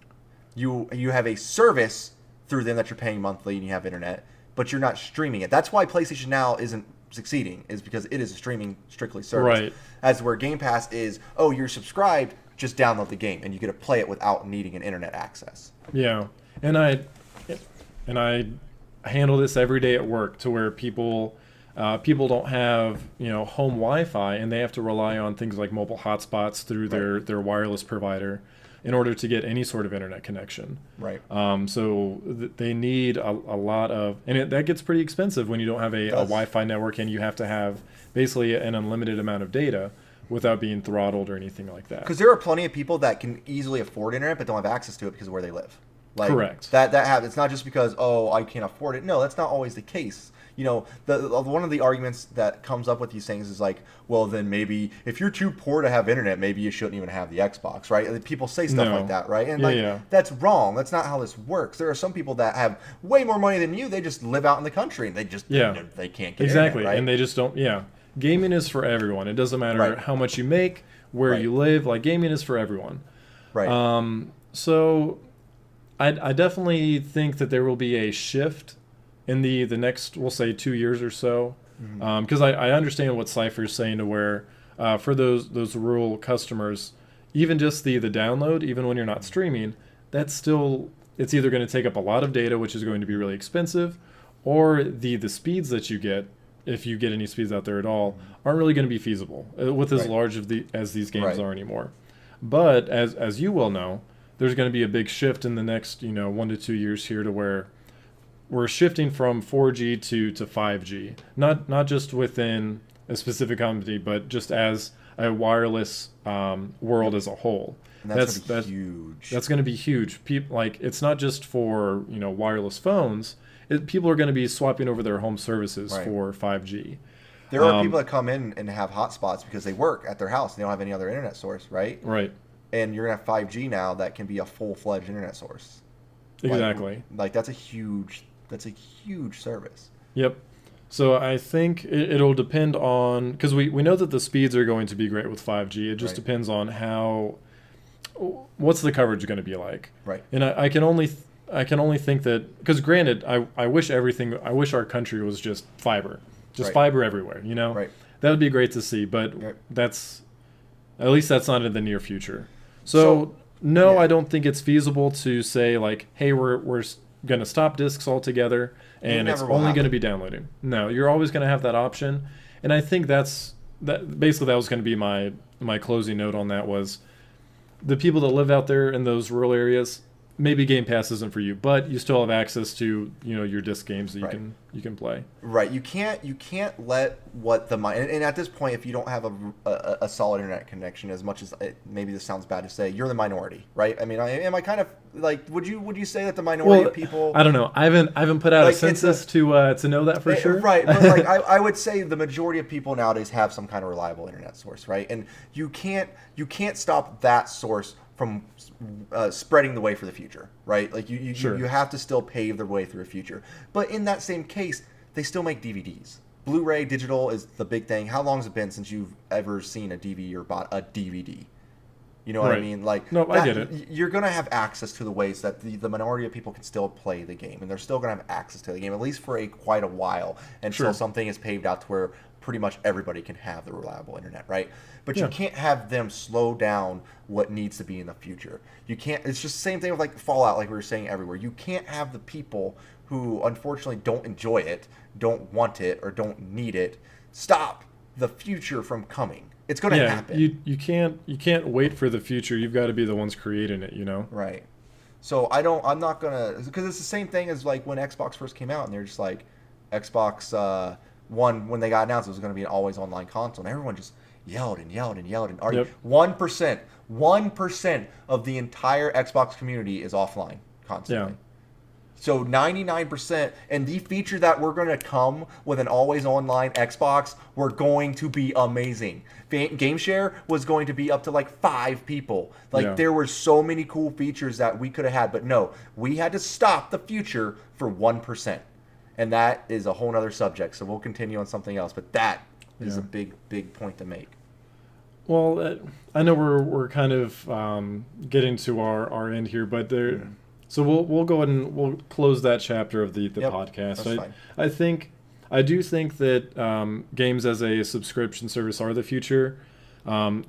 [SPEAKER 2] You have a service through them that you're paying monthly and you have internet, but you're not streaming it. That's why PlayStation Now isn't succeeding, is because it is a streaming strictly service. Right. As where Game Pass is, oh, you're subscribed, just download the game and you get to play it without needing an internet access.
[SPEAKER 1] Yeah. And I handle this every day at work, to where people don't have, you know, home Wi-Fi, and they have to rely on things like mobile hotspots through their wireless provider in order to get any sort of internet connection.
[SPEAKER 2] Right.
[SPEAKER 1] So they need a lot of, and that gets pretty expensive when you don't have a Wi-Fi network and you have to have basically an unlimited amount of data without being throttled or anything like that.
[SPEAKER 2] Because there are plenty of people that can easily afford internet but don't have access to it because of where they live. Like,
[SPEAKER 1] correct.
[SPEAKER 2] That happens. It's not just because, oh, I can't afford it. No, that's not always the case. You know, one of the arguments that comes up with these things is like, well, then maybe if you're too poor to have internet, maybe you shouldn't even have the Xbox, right? People say stuff like that, right? And that's wrong. That's not how this works. There are some people that have way more money than you. They just live out in the country and they just they can't get
[SPEAKER 1] exactly,
[SPEAKER 2] internet, right?
[SPEAKER 1] And they just don't. Yeah, gaming is for everyone. It doesn't matter how much you make, where you live. Like, gaming is for everyone.
[SPEAKER 2] Right.
[SPEAKER 1] So I definitely think that there will be a shift in the next, we'll say, 2 years or so, because I understand what Cypher's saying, to where for those rural customers, even just the download, even when you're not streaming, that's still, it's either going to take up a lot of data, which is going to be really expensive, or the speeds that you get, if you get any speeds out there at all, aren't really going to be feasible with as large as these games are anymore. But as you well know, there's going to be a big shift in the next 1 to 2 years here, to where we're shifting from 4G to 5G, not just within a specific company, but just as a wireless world as a whole.
[SPEAKER 2] And that's huge.
[SPEAKER 1] That's going to be huge. People, like, it's not just for wireless phones. People are going to be swapping over their home services for 5G.
[SPEAKER 2] There are people that come in and have hotspots because they work at their house. They don't have any other internet source, right?
[SPEAKER 1] Right.
[SPEAKER 2] And you're going to have 5G now that can be a full-fledged internet source.
[SPEAKER 1] Exactly.
[SPEAKER 2] Like that's a huge service.
[SPEAKER 1] Yep. So I think it'll depend on, because we know that the speeds are going to be great with 5G. It just depends on what's the coverage going to be like.
[SPEAKER 2] Right.
[SPEAKER 1] And I can only think that, because granted, I wish our country was just fiber. Just fiber everywhere,
[SPEAKER 2] Right.
[SPEAKER 1] That would be great to see, but at least that's not in the near future. So no, I don't think it's feasible to say, like, hey, we're going to stop discs altogether and it's only going to be downloading. No, you're always going to have that option. And I think that was going to be my closing note on that, was the people that live out there in those rural areas, maybe Game Pass isn't for you, but you still have access to your disc games that you can play.
[SPEAKER 2] Right. You can't let what and at this point, if you don't have a solid internet connection, as much as maybe this sounds bad to say, you're the minority, right? I mean, am I kind of like, would you say that the minority of people?
[SPEAKER 1] I don't know. I haven't put out a census to know that for sure.
[SPEAKER 2] Right. But like I would say the majority of people nowadays have some kind of reliable internet source, right? And you can't stop that source from spreading the way for the future, right? Like you have to still pave the way through a future. But in that same case, they still make DVDs. Blu-ray digital is the big thing. How long has it been since you've ever seen a DVD or bought a DVD? You know what I mean? Like,
[SPEAKER 1] no, I get it.
[SPEAKER 2] You're going to have access to the ways that the minority of people can still play the game, and they're still going to have access to the game, at least for quite a while, until something is paved out to where pretty much everybody can have the reliable internet, right? But you can't have them slow down what needs to be in the future. You can't. It's just the same thing with like Fallout, like we were saying everywhere. You can't have the people who unfortunately don't enjoy it, don't want it, or don't need it stop the future from coming. It's going to happen.
[SPEAKER 1] You can't wait for the future. You've got to be the ones creating it,
[SPEAKER 2] Right. So I'm not gonna, because it's the same thing as like when Xbox first came out, and they're just like Xbox One, when they got announced it was going to be an always online console, and everyone just yelled and yelled and yelled and argued.
[SPEAKER 1] Yep.
[SPEAKER 2] 1% of the entire Xbox community is offline constantly.
[SPEAKER 1] Yeah.
[SPEAKER 2] So 99%, and the feature that we're going to come with an always online Xbox, we're going to be amazing. Game share was going to be up to like 5 people. Like there were so many cool features that we could have had, but no, we had to stop the future for 1%. And that is a whole other subject, so we'll continue on something else. But that is a big, big point to make.
[SPEAKER 1] Well, I know we're kind of getting to our end here, but there. So we'll go ahead and we'll close that chapter of the podcast.
[SPEAKER 2] That's fine.
[SPEAKER 1] I do think that games as a subscription service are the future.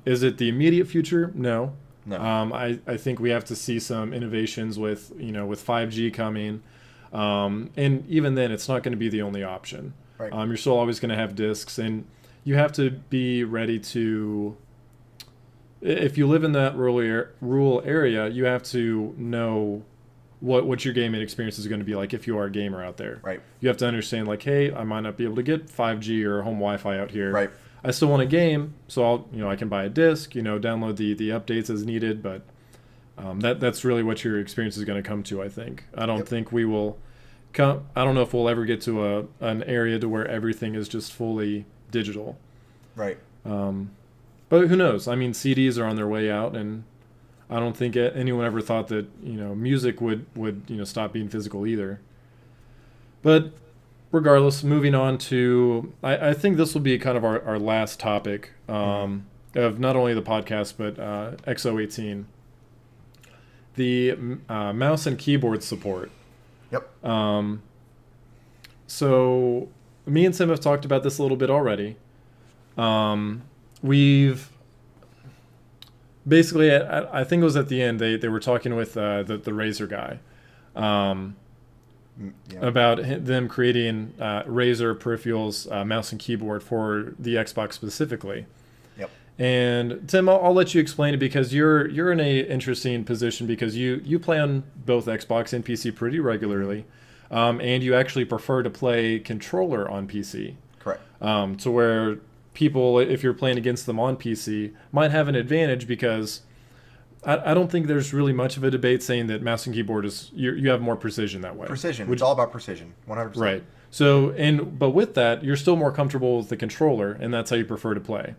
[SPEAKER 1] Is it the immediate future? No. I think we have to see some innovations with 5G coming. And even then, it's not going to be the only option.
[SPEAKER 2] Right.
[SPEAKER 1] You're still always going to have discs, and you have to be ready to. If you live in that rural area, you have to know what your gaming experience is going to be like if you are a gamer out there.
[SPEAKER 2] Right.
[SPEAKER 1] You have to understand, like, hey, I might not be able to get 5G or home Wi-Fi out here.
[SPEAKER 2] Right.
[SPEAKER 1] I still want a game, so I can buy a disc, download the updates as needed, but. That's really what your experience is going to come to, I think. I don't think we will come. I don't know if we'll ever get to an area to where everything is just fully digital.
[SPEAKER 2] Right.
[SPEAKER 1] But who knows? I mean, CDs are on their way out, and I don't think anyone ever thought that music would stop being physical either. But regardless, moving on to I think this will be kind of our last topic of not only the podcast but XO18. The mouse and keyboard support.
[SPEAKER 2] Yep.
[SPEAKER 1] So me and Tim have talked about this a little bit already. We've basically, I think it was at the end, they were talking with the Razer guy about them creating Razer peripherals, mouse and keyboard for the Xbox specifically.
[SPEAKER 2] Yep.
[SPEAKER 1] And Tim, I'll let you explain it because you're in a interesting position because you play on both Xbox and PC pretty regularly, and you actually prefer to play controller on PC.
[SPEAKER 2] Correct.
[SPEAKER 1] To where people, if you're playing against them on PC, might have an advantage because I don't think there's really much of a debate saying that mouse and keyboard is you have more precision that way.
[SPEAKER 2] Precision. It's all about precision. 100%.
[SPEAKER 1] Right. So but with that, you're still more comfortable with the controller, and that's how you prefer to play.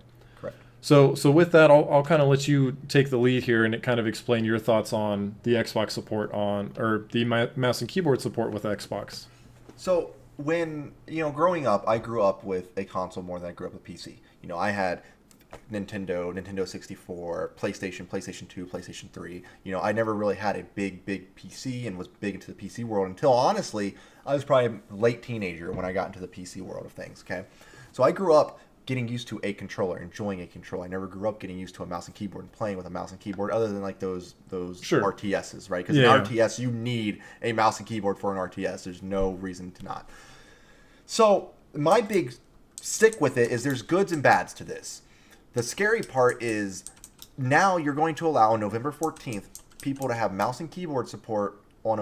[SPEAKER 1] So with that, I'll kind of let you take the lead here and kind of explain your thoughts on the Xbox support or the mouse and keyboard support with Xbox.
[SPEAKER 2] So when, growing up, I grew up with a console more than I grew up with PC. I had Nintendo 64, PlayStation 2, PlayStation 3. I never really had a big PC and was big into the PC world until, honestly, I was probably a late teenager when I got into the PC world of things, okay? So I grew up getting used to a controller, enjoying a controller. I never grew up getting used to a mouse and keyboard and playing with a mouse and keyboard other than like those
[SPEAKER 1] Sure.
[SPEAKER 2] RTSs, right? Because in RTS, you need a mouse and keyboard for an RTS. There's no reason to not. So my big stick with it is there's goods and bads to this. The scary part is now you're going to allow on November 14th people to have mouse and keyboard support on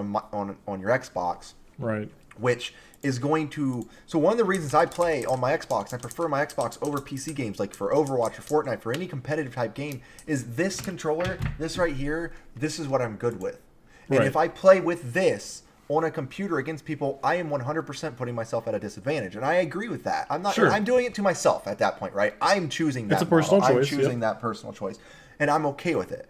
[SPEAKER 2] your Xbox.
[SPEAKER 1] Right.
[SPEAKER 2] Which is going to... So one of the reasons I play on my Xbox, I prefer my Xbox over PC games, like for Overwatch or Fortnite, for any competitive type game, is this controller, this right here, this is what I'm good with. And
[SPEAKER 1] Right.
[SPEAKER 2] if I play with this on a computer against people, I am 100% putting myself at a disadvantage. And I agree with that. I'm not.
[SPEAKER 1] Sure.
[SPEAKER 2] I'm doing it to myself at that point, right? I'm choosing that
[SPEAKER 1] It's a personal
[SPEAKER 2] model.
[SPEAKER 1] choice,
[SPEAKER 2] I'm choosing that personal choice. And I'm okay with it.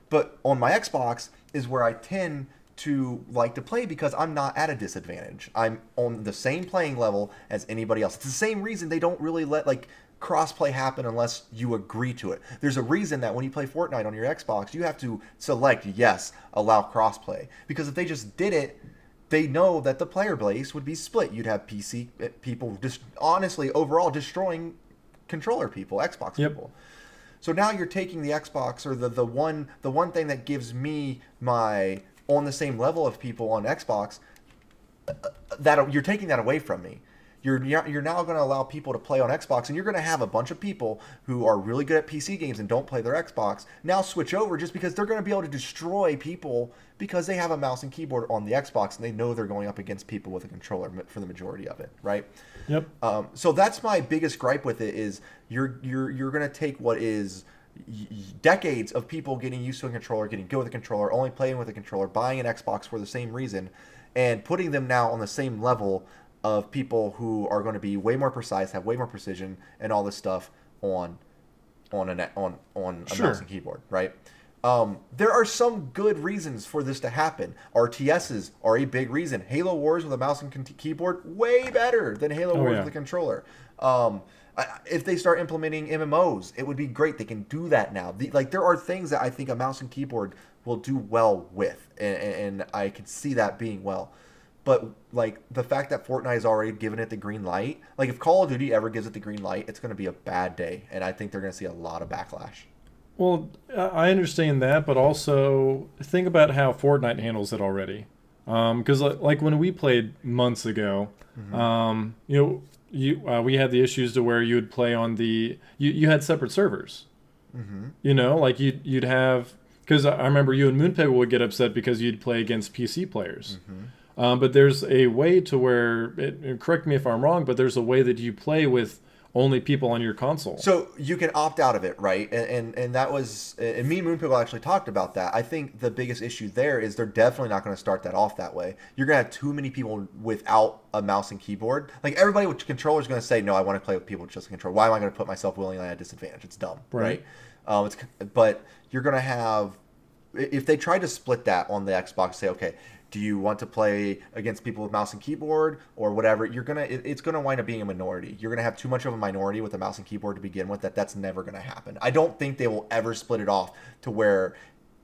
[SPEAKER 2] But on my Xbox is where I tend to like to play because I'm not at a disadvantage. I'm on the same playing level as anybody else. It's the same reason they don't really let crossplay happen unless you agree to it. There's a reason that when you play Fortnite on your Xbox, you have to select yes, allow crossplay. Because if they just did it, they know that the player base would be split. You'd have PC people just honestly overall destroying controller people, Xbox people. So now you're taking the Xbox or the one thing that gives me my on the same level of people on Xbox, that you're taking that away from me. you're now going to allow people to play on Xbox, and you're going to have a bunch of people who are really good at PC games and don't play their Xbox now switch over just because they're going to be able to destroy people because they have a mouse and keyboard on the Xbox and they know they're going up against people with a controller for the majority of it, right?
[SPEAKER 1] Yep.
[SPEAKER 2] So that's my biggest gripe with it is you're going to take what is decades of people getting used to a controller, getting good with a controller, only playing with a controller, buying an Xbox for the same reason, and putting them now on the same level of people who are going to be way more precise, have way more precision, and all this stuff on a mouse and keyboard, right? There are some good reasons for this to happen. RTSs are a big reason. Halo Wars with a mouse and keyboard, way better than Halo Wars with a controller. If they start implementing MMOs, it would be great. They can do that now. There are things that I think a mouse and keyboard will do well with, and I can see that being well. But like the fact that Fortnite has already given it the green light, like if Call of Duty ever gives it the green light, it's going to be a bad day, and I think they're going to see a lot of backlash.
[SPEAKER 1] Well, I understand that, but also think about how Fortnite handles it already. Because like when we played months ago, we had the issues to where you would play on you had separate servers. Like you'd have, because I remember you and Moonpeg would get upset because you'd play against PC players. But there's a way to where, correct me if I'm wrong, but there's a way that you play with only people on your console. So
[SPEAKER 2] you can opt out of it, right? And that was, and me and Moonpig actually talked about that. I think the biggest issue there is they're definitely not going to start that off that way. You're going to have too many people without a mouse and keyboard. Like everybody with controllers is going to say, no, I want to play with people with just a controller. Why am I going to put myself willingly at a disadvantage? It's dumb, right? But you're going to have, if they tried to split that on the Xbox, say, okay, do you want to play against people with mouse and keyboard or whatever? It's gonna wind up being a minority. You're gonna have too much of a minority with a mouse and keyboard to begin with. That's never gonna happen. I don't think they will ever split it off to where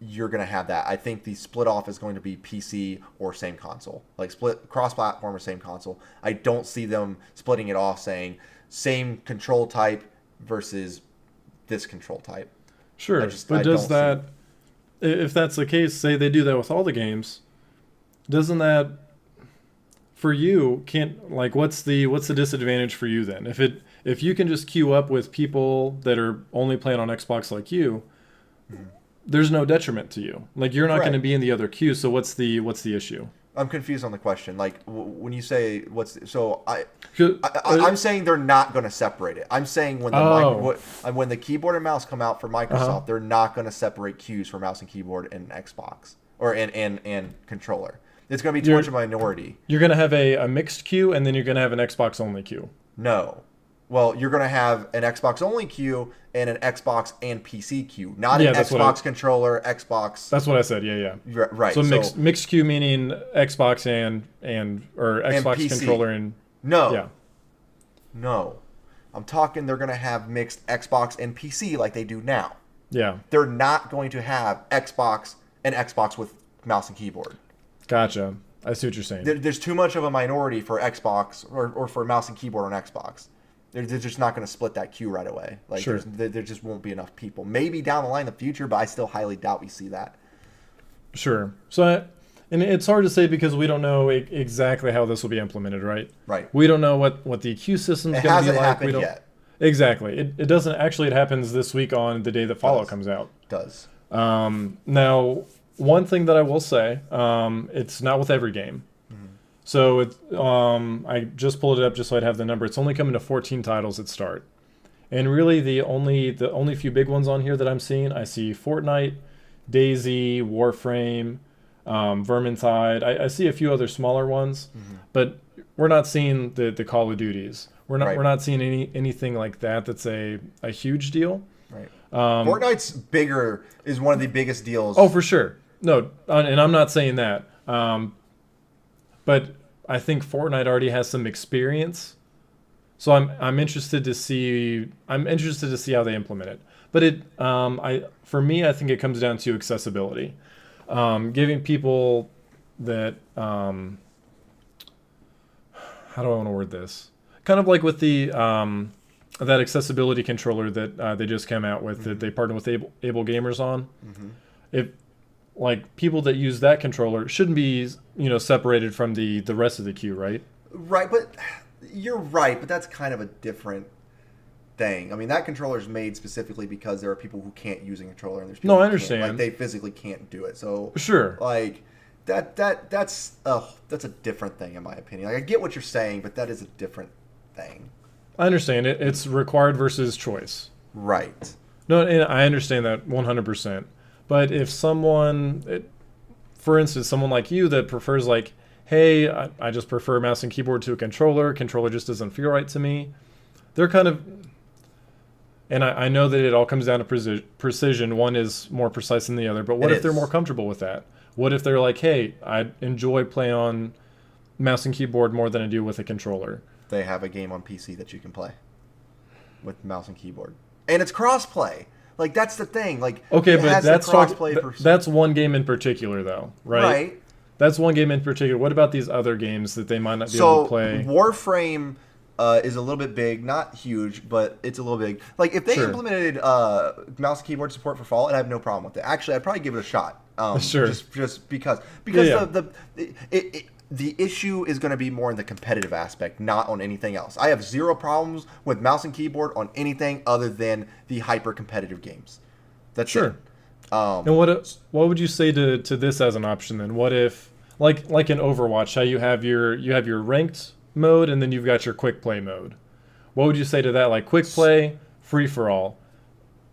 [SPEAKER 2] you're gonna have that. I think the split off is going to be PC or same console, like split cross-platform or same console. I don't see them splitting it off, saying same control type versus this control type.
[SPEAKER 1] Sure, but does that, if that's the case, say they do that with all the games, doesn't that, for you, what's the disadvantage for you then? If you can just queue up with people that are only playing on Xbox like you, there's no detriment to you. Like you're not going to be in the other queue. So what's the issue? I'm
[SPEAKER 2] confused on the question. Like when you say I'm saying they're not going to separate it. I'm saying when the keyboard and mouse come out for Microsoft, they're not going to separate queues for mouse and keyboard and Xbox or and controller. It's going to be too much of a minority.
[SPEAKER 1] You're going to have a mixed queue, and then you're going to have an Xbox only queue.
[SPEAKER 2] No. Well, you're going to have an Xbox only queue and an Xbox and PC queue, not an Xbox controller, Xbox.
[SPEAKER 1] That's what I said. Yeah.
[SPEAKER 2] Right.
[SPEAKER 1] So mixed queue meaning Xbox or Xbox
[SPEAKER 2] and
[SPEAKER 1] controller and
[SPEAKER 2] No. I'm talking they're going to have mixed Xbox and PC like they do now.
[SPEAKER 1] Yeah.
[SPEAKER 2] They're not going to have Xbox and Xbox with mouse and keyboard.
[SPEAKER 1] Gotcha. I see what you're saying.
[SPEAKER 2] There's too much of a minority for Xbox or for mouse and keyboard on Xbox. They're just not going to split that queue right away. Like there just won't be enough people. Maybe down the line in the future, but I still highly doubt we see that.
[SPEAKER 1] Sure. So, and it's hard to say because we don't know exactly how this will be implemented, right?
[SPEAKER 2] Right.
[SPEAKER 1] We don't know what the queue system is going to be like.
[SPEAKER 2] It hasn't happened yet.
[SPEAKER 1] Exactly. It doesn't actually. It happens this week on the day that Fallout comes out.
[SPEAKER 2] It does.
[SPEAKER 1] Now, one thing that I will say, it's not with every game. So I just pulled it up just so I'd have the number. It's only coming to 14 titles at start, and really the only few big ones on here that I'm seeing, I see Fortnite, DayZ, Warframe, Vermintide. I see a few other smaller ones, but we're not seeing the Call of Duties. We're not seeing anything like that. That's a huge deal.
[SPEAKER 2] Right. Fortnite's bigger is one of the biggest deals.
[SPEAKER 1] Oh, for sure. No, and I'm not saying that. But I think Fortnite already has some experience, so I'm interested to see how they implement it. But for me, I think it comes down to accessibility, giving people that how do I want to word this? Kind of like with the that accessibility controller that they just came out with that they partnered with Able Gamers on. If like people that use that controller shouldn't be separated from the rest of the queue, right?
[SPEAKER 2] Right, but You're right, but that's kind of a different thing. I mean, that controller is made specifically because there are people who can't use a controller, and there's people
[SPEAKER 1] No, I
[SPEAKER 2] who can't,
[SPEAKER 1] understand.
[SPEAKER 2] like they physically can't do it. So
[SPEAKER 1] Sure.
[SPEAKER 2] like that's a different thing in my opinion. Like I get what you're saying, but that is a different thing.
[SPEAKER 1] I understand it. It's required versus choice.
[SPEAKER 2] Right.
[SPEAKER 1] No, and I understand that 100%. But if for instance, someone like you that prefers like, hey, I just prefer mouse and keyboard to a controller. Controller just doesn't feel right to me. They're kind of, and I know that it all comes down to precision. One is more precise than the other. But what if they're more comfortable with that? What if they're like, hey, I enjoy playing on mouse and keyboard more than I do with a controller?
[SPEAKER 2] They have a game on PC that you can play with mouse and keyboard, and it's crossplay. Like that's the thing. Like
[SPEAKER 1] okay, but that's one game in particular, though, right?
[SPEAKER 2] Right.
[SPEAKER 1] That's one game in particular. What about these other games that they might not be able to play?
[SPEAKER 2] Warframe is a little bit big, not huge, but it's a little big. Like if they implemented mouse and keyboard support for Fallout, I'd have no problem with it. Actually, I'd probably give it a shot.
[SPEAKER 1] Sure.
[SPEAKER 2] Just because the issue is going to be more in the competitive aspect, not on anything else. I have zero problems with mouse and keyboard on anything other than the hyper competitive games. That's it.
[SPEAKER 1] And what would you say to this as an option then? What if like in Overwatch, how you have your ranked mode and then you've got your quick play mode? What would you say to that? Like quick play, free for all.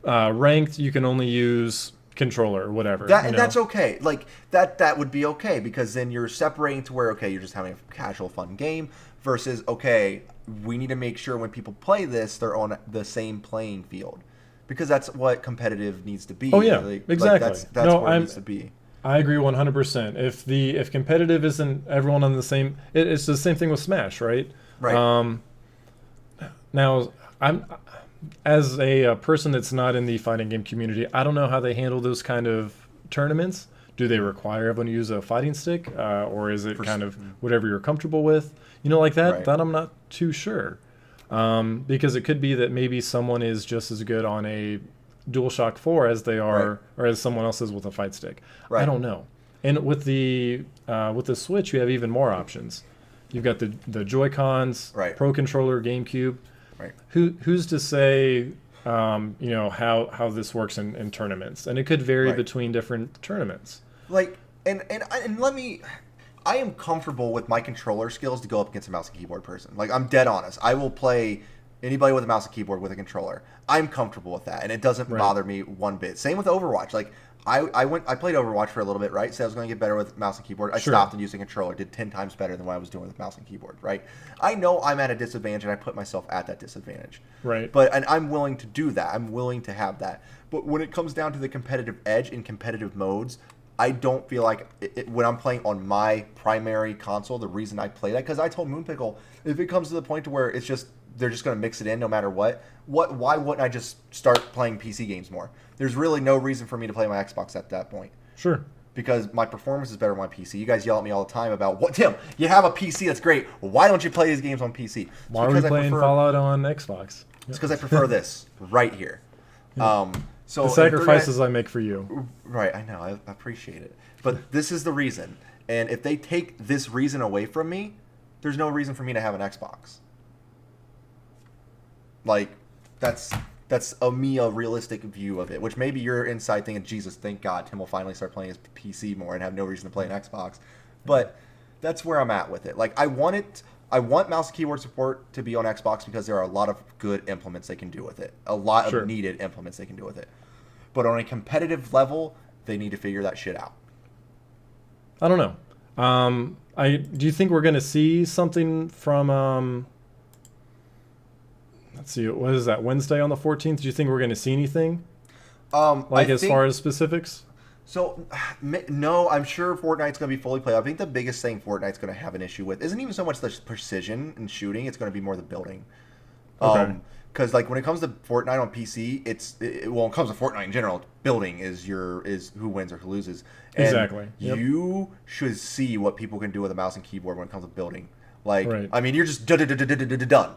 [SPEAKER 1] Ranked, you can only use controller or whatever.
[SPEAKER 2] That's okay. Like that would be okay because then you're separating to where okay, you're just having a casual fun game versus okay, we need to make sure when people play this they're on the same playing field. Because that's what competitive needs to be.
[SPEAKER 1] Oh yeah, exactly.
[SPEAKER 2] That's what it needs to be.
[SPEAKER 1] I agree 100%. If competitive isn't everyone on the same, it's the same thing with Smash, right?
[SPEAKER 2] Right.
[SPEAKER 1] Now, I'm as a person that's not in the fighting game community, I don't know how they handle those kind of tournaments. Do they require everyone to use a fighting stick, or is it kind of whatever you're comfortable with? Like that.
[SPEAKER 2] Right.
[SPEAKER 1] That I'm not too sure, because it could be that maybe someone is just as good on a DualShock 4 as they are, or as someone else is with a fight stick. Right. I don't know. And with the Switch, you have even more options. You've got the Joy-Cons, Pro Controller, GameCube.
[SPEAKER 2] Right.
[SPEAKER 1] Who's to say, how this works in tournaments? And it could vary between different tournaments.
[SPEAKER 2] Like, and let me. I am comfortable with my controller skills to go up against a mouse and keyboard person. Like, I'm dead honest. I will play anybody with a mouse and keyboard with a controller. I'm comfortable with that, and it doesn't bother me one bit. Same with Overwatch. Like, I played Overwatch for a little bit, right? So I was going to get better with mouse and keyboard. I stopped and used a controller. Did 10 times better than what I was doing with mouse and keyboard, right? I know I'm at a disadvantage, and I put myself at that disadvantage.
[SPEAKER 1] Right.
[SPEAKER 2] And I'm willing to do that. I'm willing to have that. But when it comes down to the competitive edge in competitive modes, I don't feel like when I'm playing on my primary console, the reason I play that, because I told Moonpickle, if it comes to the point to where it's just they're just going to mix it in no matter what, why wouldn't I just start playing PC games more? There's really no reason for me to play my Xbox at that point.
[SPEAKER 1] Sure.
[SPEAKER 2] Because my performance is better on my PC. You guys yell at me all the time about, what, Tim, you have a PC that's great. Why don't you play these games on PC?
[SPEAKER 1] Why are we playing Fallout on Xbox?
[SPEAKER 2] It's because I prefer this right here.
[SPEAKER 1] Yeah. So the sacrifices I make for you.
[SPEAKER 2] Right, I know. I appreciate it. But this is the reason. And if they take this reason away from me, there's no reason for me to have an Xbox. Like, that's a realistic view of it, which maybe you're inside thinking, Jesus, thank God, Tim will finally start playing his PC more and have no reason to play an Xbox. But that's where I'm at with it. Like, I want mouse and keyboard support to be on Xbox because there are a lot of good implements they can do with it. A lot of needed implements they can do with it. But on a competitive level, they need to figure that shit out.
[SPEAKER 1] I don't know. Do you think we're going to see something from... let's see, what is that, Wednesday on the 14th? Do you think we're going to see anything? As far as specifics?
[SPEAKER 2] So, no, I'm sure Fortnite's going to be fully played. I think the biggest thing Fortnite's going to have an issue with isn't even so much the precision in shooting, it's going to be more the building.
[SPEAKER 1] Okay.
[SPEAKER 2] Because when it comes to Fortnite on PC, it comes to Fortnite in general, building is who wins or who loses. And
[SPEAKER 1] exactly. Yep.
[SPEAKER 2] You should see what people can do with a mouse and keyboard when it comes to building. I mean, you're just done.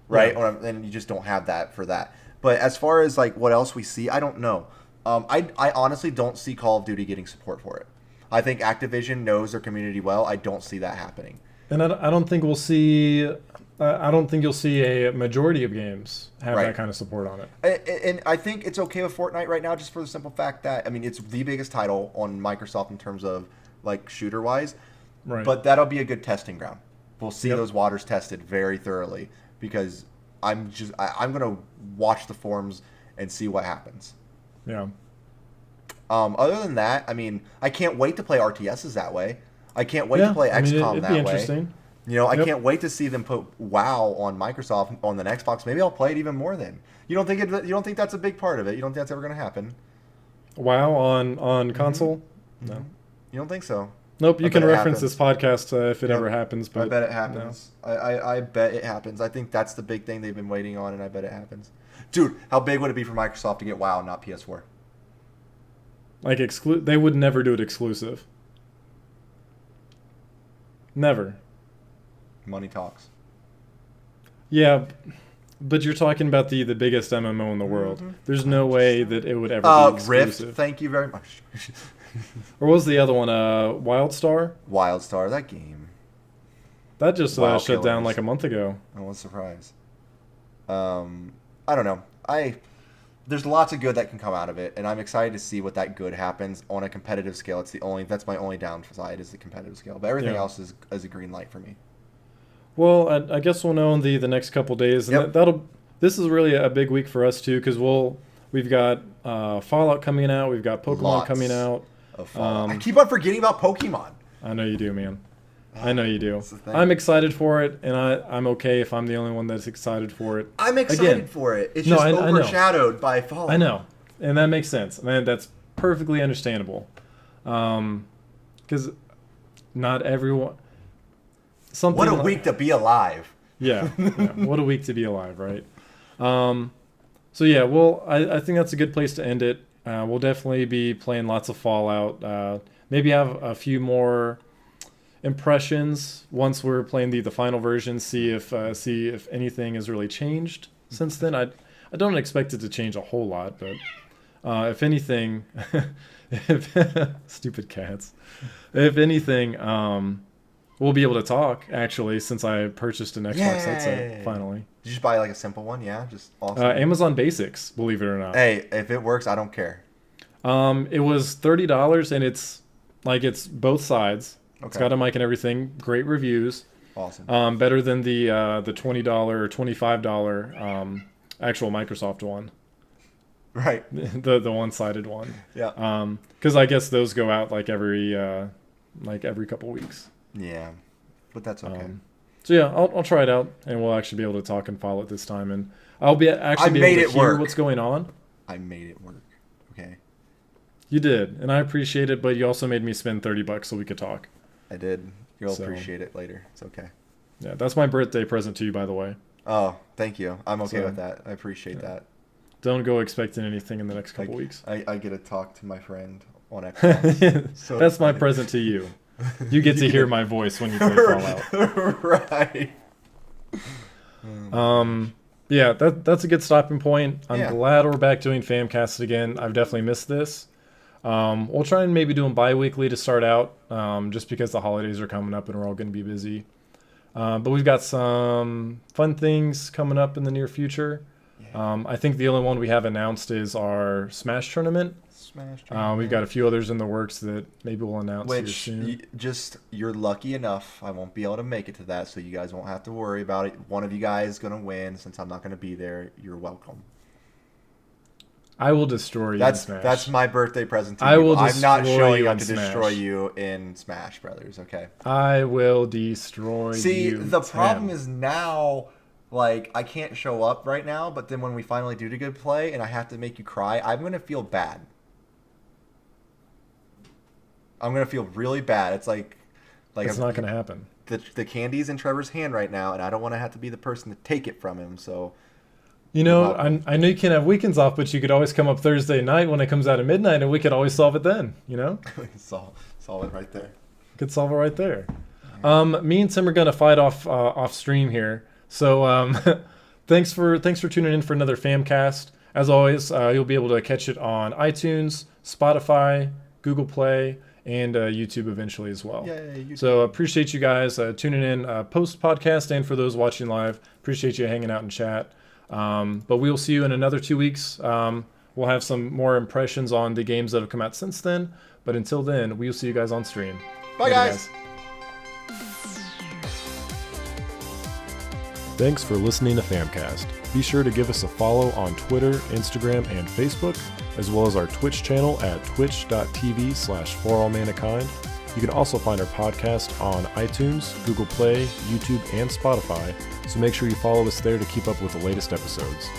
[SPEAKER 2] Right? Yeah. And you just don't have that for that. But as far as what else we see, I don't know. I honestly don't see Call of Duty getting support for it. I think Activision knows their community well. I don't see that happening.
[SPEAKER 1] And I don't think we'll see I don't think you'll see a majority of games have
[SPEAKER 2] Right.
[SPEAKER 1] that kind of support on it.
[SPEAKER 2] And I think it's okay with Fortnite right now, just for the simple fact that I mean it's the biggest title on Microsoft in terms of like shooter wise.
[SPEAKER 1] Right.
[SPEAKER 2] But that'll be a good testing ground. We'll see
[SPEAKER 1] Yep.
[SPEAKER 2] those waters tested very thoroughly because I'm gonna watch the forums and see what happens.
[SPEAKER 1] Yeah.
[SPEAKER 2] Other than that, I mean, I can't wait to play RTSs that way. I can't wait to play
[SPEAKER 1] I mean,
[SPEAKER 2] XCOM
[SPEAKER 1] it'd
[SPEAKER 2] that
[SPEAKER 1] be
[SPEAKER 2] way.
[SPEAKER 1] interesting.
[SPEAKER 2] You know, I
[SPEAKER 1] Yep.
[SPEAKER 2] can't wait to see them put WoW on Microsoft on the Xbox. Maybe I'll play it even more then. You don't think that's a big part of it? You don't think that's ever going to happen?
[SPEAKER 1] WoW on console? No.
[SPEAKER 2] You don't think so?
[SPEAKER 1] Nope. You
[SPEAKER 2] I
[SPEAKER 1] can
[SPEAKER 2] bet it
[SPEAKER 1] reference this podcast if it
[SPEAKER 2] Yep.
[SPEAKER 1] ever happens. But
[SPEAKER 2] I bet it happens. I bet it happens. I think that's the big thing they've been waiting on, and I bet it happens. Dude, how big would it be for Microsoft to get WoW, not PS4?
[SPEAKER 1] Like they would never do it exclusive. Never.
[SPEAKER 2] Money talks.
[SPEAKER 1] Yeah, but you're talking about the biggest MMO in the world. There's no way that it would ever be exclusive.
[SPEAKER 2] Rift, thank you very much.
[SPEAKER 1] Or what was the other one? WildStar?
[SPEAKER 2] WildStar, that game.
[SPEAKER 1] That just
[SPEAKER 2] WoW
[SPEAKER 1] shut down
[SPEAKER 2] killers.
[SPEAKER 1] like a month ago.
[SPEAKER 2] I was surprised. I don't know. There's lots of good that can come out of it, and I'm excited to see what that good happens on a competitive scale. That's my only downside is the competitive scale, but everything else is a green light for me.
[SPEAKER 1] Well, I guess we'll know in the next couple days, and
[SPEAKER 2] Yep.
[SPEAKER 1] this is really a big week for us too, because we've got Fallout coming out, we've got Pokemon
[SPEAKER 2] Lots
[SPEAKER 1] coming out.
[SPEAKER 2] I keep on forgetting about Pokemon.
[SPEAKER 1] I know you do, man. I know you do.
[SPEAKER 2] That's the thing.
[SPEAKER 1] I'm excited for it, and I'm okay if I'm the only one that's excited for it.
[SPEAKER 2] I'm excited
[SPEAKER 1] Again,
[SPEAKER 2] for it. It's
[SPEAKER 1] no,
[SPEAKER 2] just
[SPEAKER 1] I know.
[SPEAKER 2] overshadowed by Fallout.
[SPEAKER 1] I know, and that makes sense. Man, that's perfectly understandable. Because not everyone.
[SPEAKER 2] What a week to be alive.
[SPEAKER 1] Yeah, what a week to be alive, right? So yeah, well, I think that's a good place to end it. We'll definitely be playing lots of Fallout. Maybe have a few more impressions once we're playing the final version. See if anything has really changed since then. I don't expect it to change a whole lot, but if anything, stupid cats. If anything, we'll be able to talk actually since I purchased an Xbox headset finally.
[SPEAKER 2] Did you just buy like a simple one? Yeah, just awesome.
[SPEAKER 1] Amazon Basics, believe it or not.
[SPEAKER 2] Hey, if it works, I don't care.
[SPEAKER 1] It was $30 and it's both sides. It's
[SPEAKER 2] Okay.
[SPEAKER 1] got a mic and everything. Great reviews.
[SPEAKER 2] Awesome.
[SPEAKER 1] Better than the $20 or $25 actual Microsoft one.
[SPEAKER 2] Right.
[SPEAKER 1] The one-sided one.
[SPEAKER 2] Yeah.
[SPEAKER 1] Because I guess those go out like every couple weeks.
[SPEAKER 2] Yeah, but that's okay.
[SPEAKER 1] So yeah, I'll try it out, and we'll actually be able to talk and follow it this time, and I'll be able to hear what's going on.
[SPEAKER 2] I made it work. Okay.
[SPEAKER 1] You did, and I appreciate it, but you also made me spend $30 so we could talk.
[SPEAKER 2] I did. You'll
[SPEAKER 1] So-
[SPEAKER 2] appreciate it later. It's okay.
[SPEAKER 1] Yeah, that's my birthday present to you, by the way.
[SPEAKER 2] Oh, thank you. I'm okay
[SPEAKER 1] So,
[SPEAKER 2] with that. I appreciate that.
[SPEAKER 1] Don't go expecting anything in the next couple weeks.
[SPEAKER 2] I get to talk to my friend on Xbox. So
[SPEAKER 1] That's my
[SPEAKER 2] excited.
[SPEAKER 1] present to you. You get to hear my voice when you play Fallout.
[SPEAKER 2] Right.
[SPEAKER 1] Yeah, that's a good stopping point. I'm
[SPEAKER 2] Yeah.
[SPEAKER 1] glad we're back doing FAMcast again. I've definitely missed this. We'll try and maybe do them bi-weekly to start out, just because the holidays are coming up and we're all going to be busy. But we've got some fun things coming up in the near future. I think the only one we have announced is our Smash tournament. We've got a few others in the works that maybe we'll announce here
[SPEAKER 2] Which
[SPEAKER 1] soon.
[SPEAKER 2] you're lucky enough. I won't be able to make it to that, so you guys won't have to worry about it. One of you guys is gonna win. Since I'm not gonna be there, you're welcome.
[SPEAKER 1] I will destroy you in Smash.
[SPEAKER 2] That's my birthday present to
[SPEAKER 1] I
[SPEAKER 2] you.
[SPEAKER 1] will
[SPEAKER 2] I'm not
[SPEAKER 1] destroy
[SPEAKER 2] showing
[SPEAKER 1] you
[SPEAKER 2] up
[SPEAKER 1] in
[SPEAKER 2] to
[SPEAKER 1] Smash.
[SPEAKER 2] destroy you in Smash Brothers. Okay.
[SPEAKER 1] I will destroy you.
[SPEAKER 2] See, the problem
[SPEAKER 1] Tim.
[SPEAKER 2] is now, like, I can't show up right now, but then when we finally do the good play and I have to make you cry, I'm going to feel bad. I'm going to feel really bad. It's like
[SPEAKER 1] It's not going to happen.
[SPEAKER 2] the candy's in Trevor's hand right now, and I don't want to have to be the person to take it from him, so...
[SPEAKER 1] You know, I know you can't have weekends off, but you could always come up Thursday night when it comes out at midnight, and we could always solve it then, you know?
[SPEAKER 2] We can solve it right there.
[SPEAKER 1] Could solve it right there. Me and Tim are going to fight off stream here. So thanks for tuning in for another FAMcast. As always, you'll be able to catch it on iTunes, Spotify, Google Play, and YouTube eventually as well.
[SPEAKER 2] Yay, YouTube.
[SPEAKER 1] So appreciate you guys tuning in post-podcast, and for those watching live, appreciate you hanging out in chat. But we'll see you in another 2 weeks. We'll have some more impressions on the games that have come out since then. But until then, we'll see you guys on stream.
[SPEAKER 2] Bye,
[SPEAKER 1] Later,
[SPEAKER 2] guys.
[SPEAKER 1] Thanks for listening to FAMcast. Be sure to give us a follow on Twitter, Instagram, and Facebook, as well as our Twitch channel at twitch.tv/forallmanakind. You can also find our podcast on iTunes, Google Play, YouTube, and Spotify, so make sure you follow us there to keep up with the latest episodes.